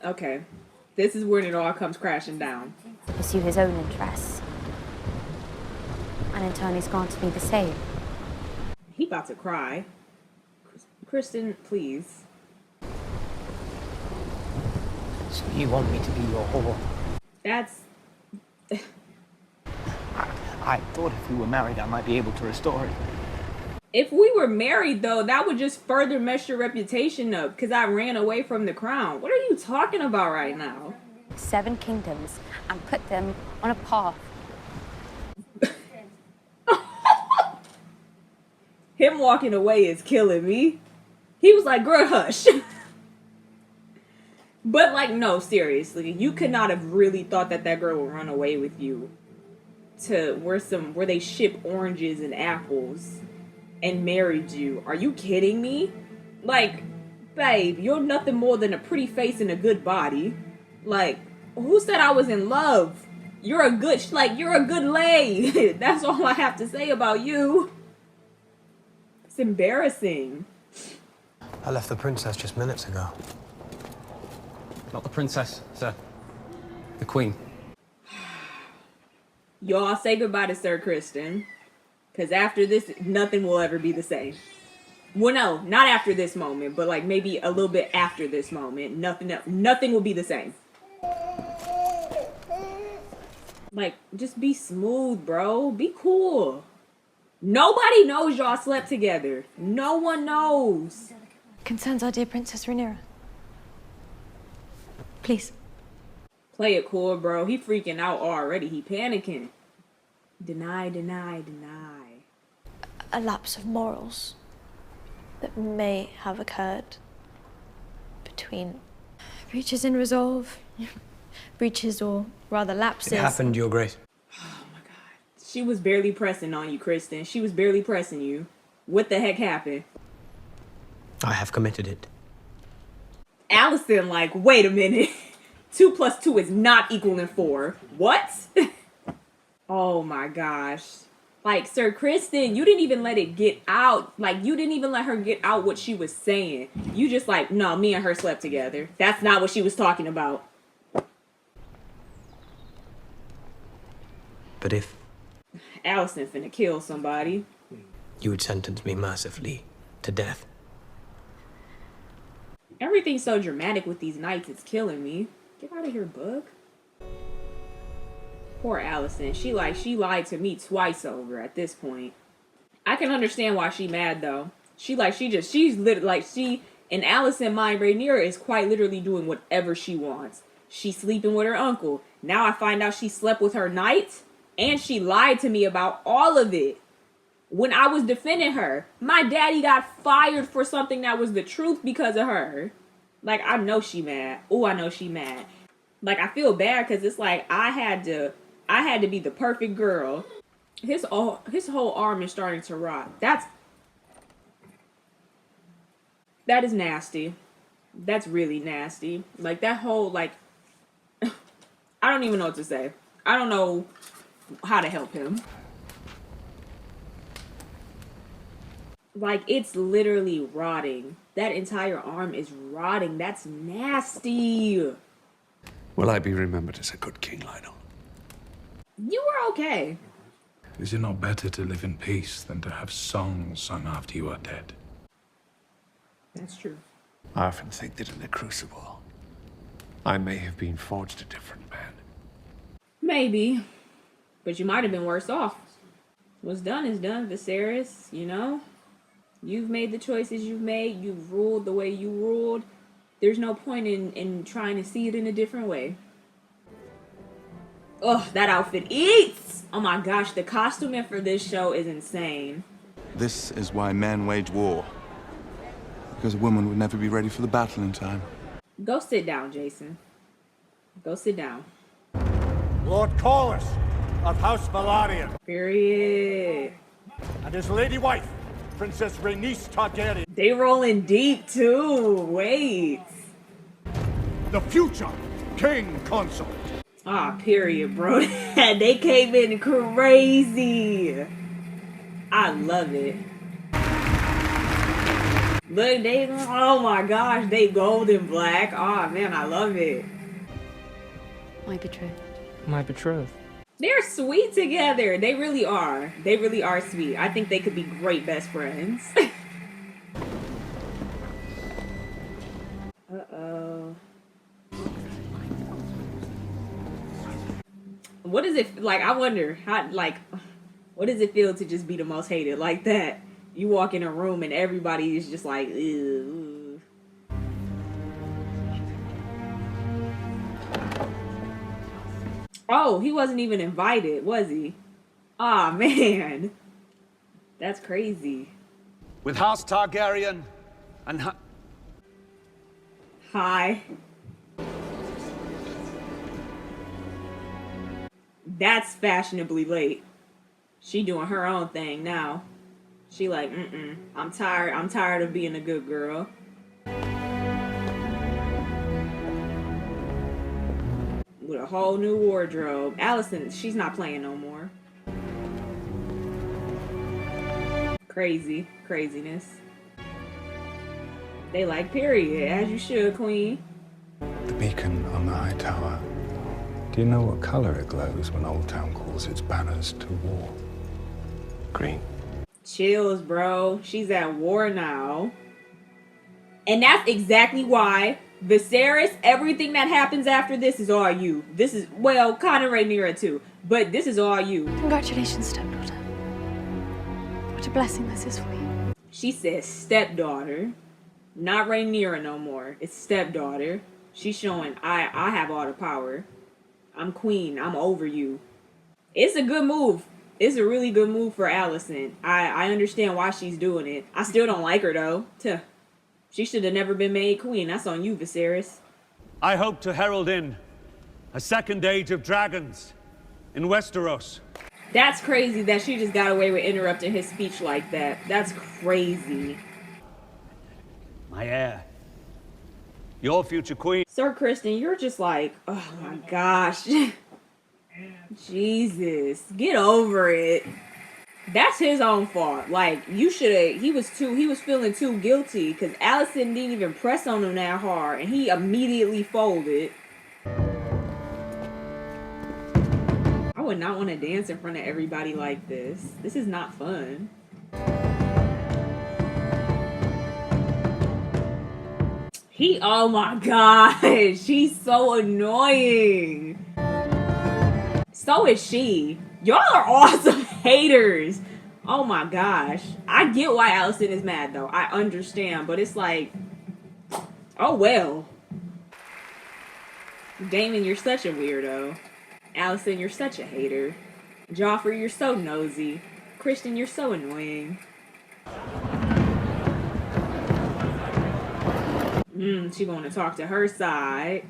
Okay. This is when it all comes crashing down. To pursue his own interests. And in turn, he's granted me the same. He about to cry. Kristen, please. So you want me to be your whore? That's... I thought if we were married, I might be able to restore it. If we were married, though, that would just further mess your reputation up, because I ran away from the crown. What are you talking about right now? 7 kingdoms and put them on a path. Him walking away is killing me. He was like, girl, hush. But, like, no, seriously. You could not have really thought that that girl would run away with you to where they ship oranges and apples and married you. Are you kidding me? Like, babe, you're nothing more than a pretty face and a good body. Like, who said I was in love? You're a good lay. That's all I have to say about you. It's embarrassing. I left the princess just minutes ago. Not the princess, sir. The queen. Y'all say goodbye to Sir Kristen. Because after this, nothing will ever be the same. Well, no, not after this moment, but like maybe a little bit after this moment. Nothing will be the same. Like, just be smooth, bro. Be cool. Nobody knows y'all slept together. No one knows. Concerns our dear Princess Rhaenyra. Please. Play it cool, bro. He freaking out already. He panicking. Deny, deny, deny. A lapse of morals that may have occurred between breaches in resolve, breaches or rather lapses. It happened, Your Grace. She was barely pressing on you, Kristen. She was barely pressing you. What the heck happened? I have committed it. Allison, like, wait a minute. 2 + 2 is not equaling 4. What? Oh my gosh. Like, Sir Kristen, you didn't even let it get out. Like, you didn't even let her get out what she was saying. You just like, no, me and her slept together. That's not what she was talking about. But if Allison finna kill somebody. you would sentence me mercifully to death. Everything's so dramatic with these nights, it's killing me. Get out of here, bug. Poor Allison. She lied to me twice over at this point. I can understand why she mad though. In Allison mind, Rhaenyra is quite literally doing whatever she wants. She's sleeping with her uncle. Now I find out she slept with her knight, and she lied to me about all of it. When I was defending her, my daddy got fired for something that was the truth because of her. Like, I know she mad. Oh, I know she mad. Like, I feel bad because it's like I had to be the perfect girl. His whole arm is starting to rot. That is nasty. That's really nasty. Like, that whole, like, I don't even know what to say. I don't know how to help him. Like, it's literally rotting. That entire arm is rotting. That's nasty. Will I be remembered as a good king, Lionel? You were okay. Is it not better to live in peace than to have songs sung after you are dead? That's true. I often think that in the Crucible, I may have been forged a different man. Maybe. But you might have been worse off. What's done is done, Viserys, you know? You've made the choices you've made. You've ruled the way you ruled. There's no point in trying to see it in a different way. Ugh, that outfit eats! Oh my gosh, the costuming for this show is insane. This is why men wage war. Because a woman would never be ready for the battle in time. Go sit down, Jason. Go sit down. Lord Corlys of House Velaryon. Period. And his lady wife, Princess Rhaenys Targaryen. They rolling deep too. Wait. The future king consort. Ah, period, bro. They came in crazy. I love it. Look, oh my gosh, they gold and black. Oh man, I love it. My betrothed. My betrothed. They're sweet together. They really are. They really are sweet. I think they could be great best friends. Uh-oh. What is it like? I wonder how, like, what does it feel to just be the most hated like that? You walk in a room and everybody is just like, ew. Oh, he wasn't even invited, was he? Aw, man. That's crazy. With House Targaryen and Hi. That's fashionably late. She doing her own thing now. She like, I'm tired of being a good girl. With a whole new wardrobe. Allison, she's not playing no more. Craziness. They like, period, as you should, queen. The beacon on the high tower. Do you know what color it glows when Old Town calls its banners to war? Green. Chills, bro. She's at war now. And that's exactly why Viserys, everything that happens after this is all you. This is, well, kind of Rhaenyra too, but this is all you. Congratulations, stepdaughter. What a blessing this is for you. She says stepdaughter. Not Rhaenyra no more. It's stepdaughter. She's showing I have all the power. I'm queen. I'm over you. It's a good move. It's a really good move for Allison. I understand why she's doing it. I still don't like her though. She should have never been made queen. That's on you, Viserys. I hope to herald in a second age of dragons in Westeros. That's crazy that she just got away with interrupting his speech like that. That's crazy. My heir. Your future queen. Sir Kristen, you're just like, oh my gosh. Jesus. Get over it. That's his own fault. Like, you should have, he was feeling too guilty because Allison didn't even press on him that hard and he immediately folded. I would not want to dance in front of everybody like this. This is not fun. Oh my gosh, she's so annoying. So is she. Y'all are awesome haters. Oh my gosh. I get why Allison is mad though. I understand, but it's like, oh well. Damon, you're such a weirdo. Allison, you're such a hater. Joffrey, you're so nosy. Kristen, you're so annoying. She going to talk to her side.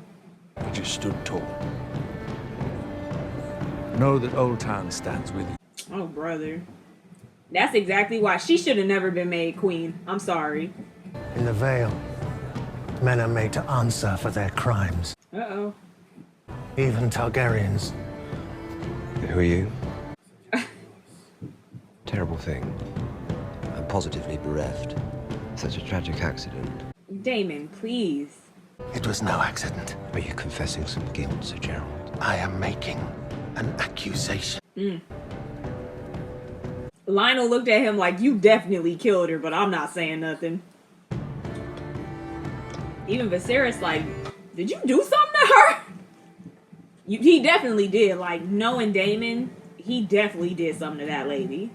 You just stood tall. Know that Old Town stands with you. Oh, brother. That's exactly why she should have never been made queen. I'm sorry. In the Vale, men are made to answer for their crimes. Uh-oh. Even Targaryens. And who are you? Terrible thing. I'm positively bereft. Such a tragic accident. Damon, please. It was no accident. Are you confessing some guilt, Sir Gerald? I am making an accusation. Lionel looked at him like, you definitely killed her, but I'm not saying nothing. Even Viserys like, did you do something to her? He definitely did. Like, knowing Damon, he definitely did something to that lady.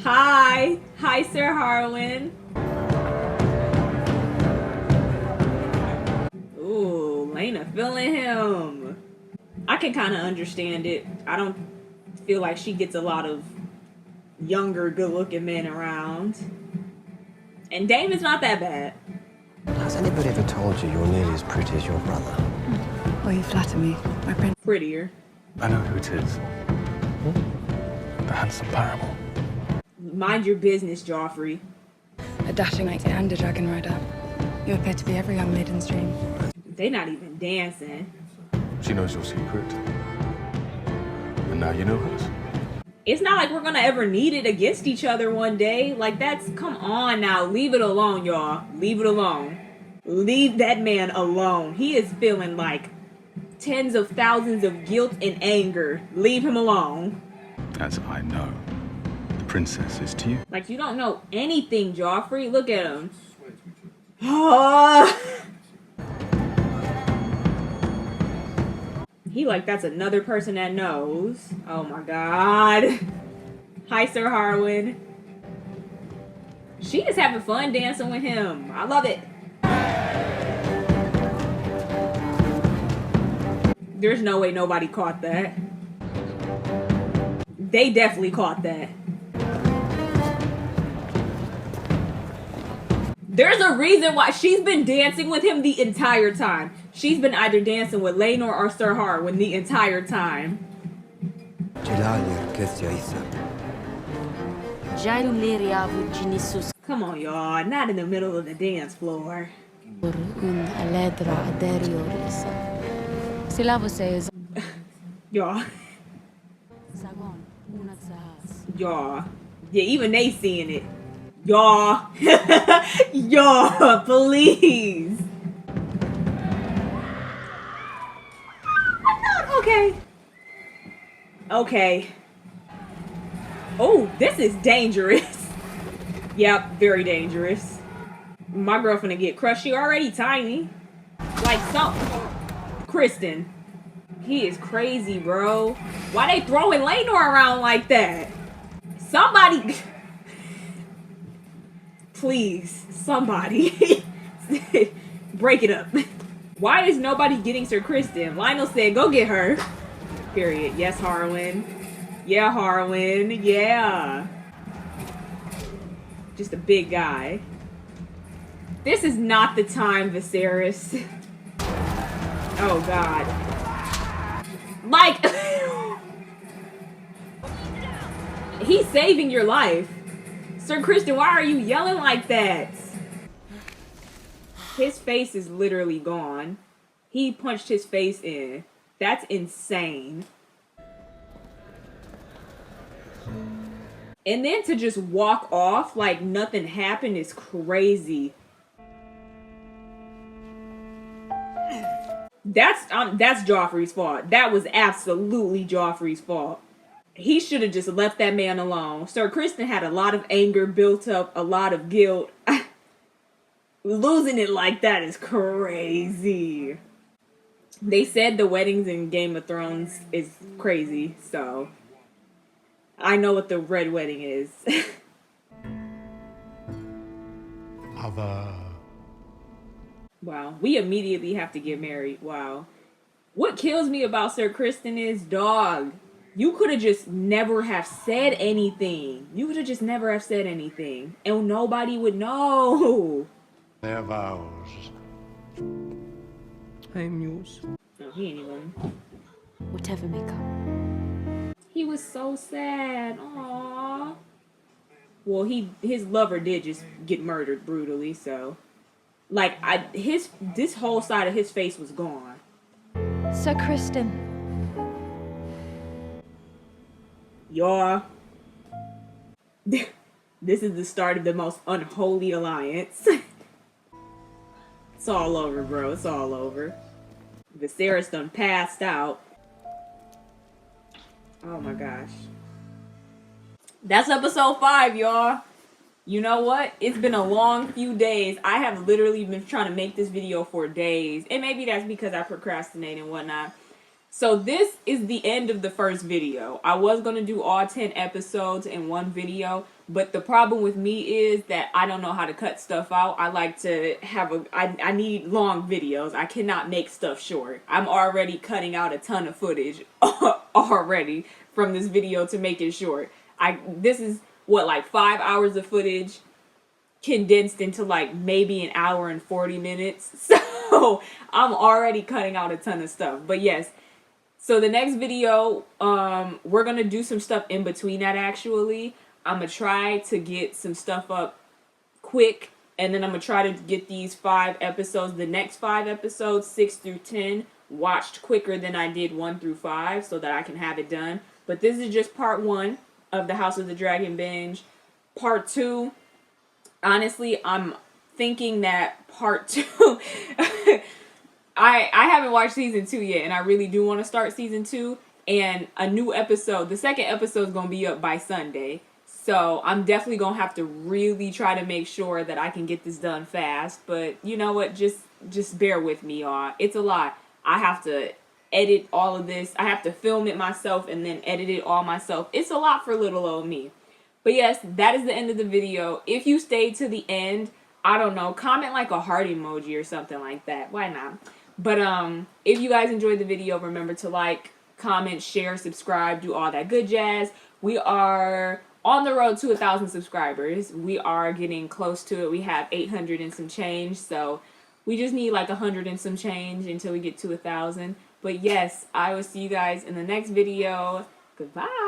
Hi, Sir Harwin. Ooh, Lena feeling him. I can kind of understand it. I don't feel like she gets a lot of younger, good-looking men around. And Damon's not that bad. Has anybody ever told you you're nearly as pretty as your brother? Oh, you flatter me, my prince. Prettier. I know who it is. The handsome parable. Mind your business, Joffrey. A dashing knight and a dragon rider. You appear to be every young maiden's dream. They not even dancing. She knows your secret. And now you know hers. It's not like we're gonna ever need it against each other one day. Like, that's, come on now. Leave it alone, y'all. Leave it alone. Leave that man alone. He is feeling like tens of thousands of guilt and anger. Leave him alone. As I know, the princess is to you. Like, you don't know anything, Joffrey. Look at him. He like, that's another person that knows. Oh my god. Hi, Sir Harwin. She is having fun dancing with him. I love it. There's no way nobody caught that. They definitely caught that. There's a reason why she's been dancing with him the entire time. She's been either dancing with Laenor or Sir Harwin the entire time. Come on, y'all. Not in the middle of the dance floor. Y'all. Y'all. Yeah, even they seeing it. Y'all. Y'all, please. Okay. Okay. Oh, this is dangerous. Yep, very dangerous. My girl finna get crushed. She already tiny. Like something. Kristen. He is crazy, bro. Why they throwing Laenor around like that? Somebody... Please, somebody. Break it up. Why is nobody getting Sir Kristen? Lionel said, go get her. Period. Yes, Harwin. Yeah, Harwin. Yeah. Just a big guy. This is not the time, Viserys. Oh, God. Like... He's saving your life. Sir Kristen, why are you yelling like that? His face is literally gone. He punched his face in. That's insane. And then to just walk off like nothing happened is crazy. That's Joffrey's fault. That was absolutely Joffrey's fault. He should have just left that man alone. Sir Kristen had a lot of anger built up, a lot of guilt. Losing it like that is crazy. They said the weddings in Game of Thrones is crazy, so I know what the Red Wedding is. Mother. Wow, we immediately have to get married. Wow. What kills me about Sir Kristen is, dog, you could have just never have said anything. You could have just never have said anything, and nobody would know. Their vows. I am yours. No, he ain't even. Whatever may come. He was so sad. Aww. Well, his lover did just get murdered brutally, so like this whole side of his face was gone. Sir Kristen. Y'all. This is the start of the most unholy alliance. It's all over, bro. It's all over. Viserys done passed out. Oh my gosh. That's episode 5, y'all. You know what? It's been a long few days. I have literally been trying to make this video for days. And maybe that's because I procrastinate and whatnot. So this is the end of the first video. I was going to do all 10 episodes in one video. But the problem with me is that I don't know how to cut stuff out. I like to have I need long videos. I cannot make stuff short. I'm already cutting out a ton of footage already from this video to make it short. This is what, like 5 hours of footage condensed into like maybe an hour and 40 minutes. So I'm already cutting out a ton of stuff. But yes, so the next video, we're going to do some stuff in between that actually. I'm going to try to get some stuff up quick. And then I'm going to try to get these 5 episodes, the next 5 episodes, 6 through 10, watched quicker than I did 1 through 5 so that I can have it done. But this is just part 1 of the House of the Dragon binge. Part 2, honestly, I'm thinking that part 2... I haven't watched season 2 yet, and I really do want to start season 2. And a new episode, the second episode is going to be up by Sunday. So I'm definitely going to have to really try to make sure that I can get this done fast. But you know what? Just bear with me, y'all. It's a lot. I have to edit all of this. I have to film it myself and then edit it all myself. It's a lot for little old me. But yes, that is the end of the video. If you stayed to the end, I don't know, comment like a heart emoji or something like that. Why not? But if you guys enjoyed the video, remember to like, comment, share, subscribe, do all that good jazz. We are on the road to 1,000 subscribers. We are getting close to it. We have 800 and some change, so we just need like 100 and some change until we get to 1,000. But yes, I will see you guys in the next video. Goodbye.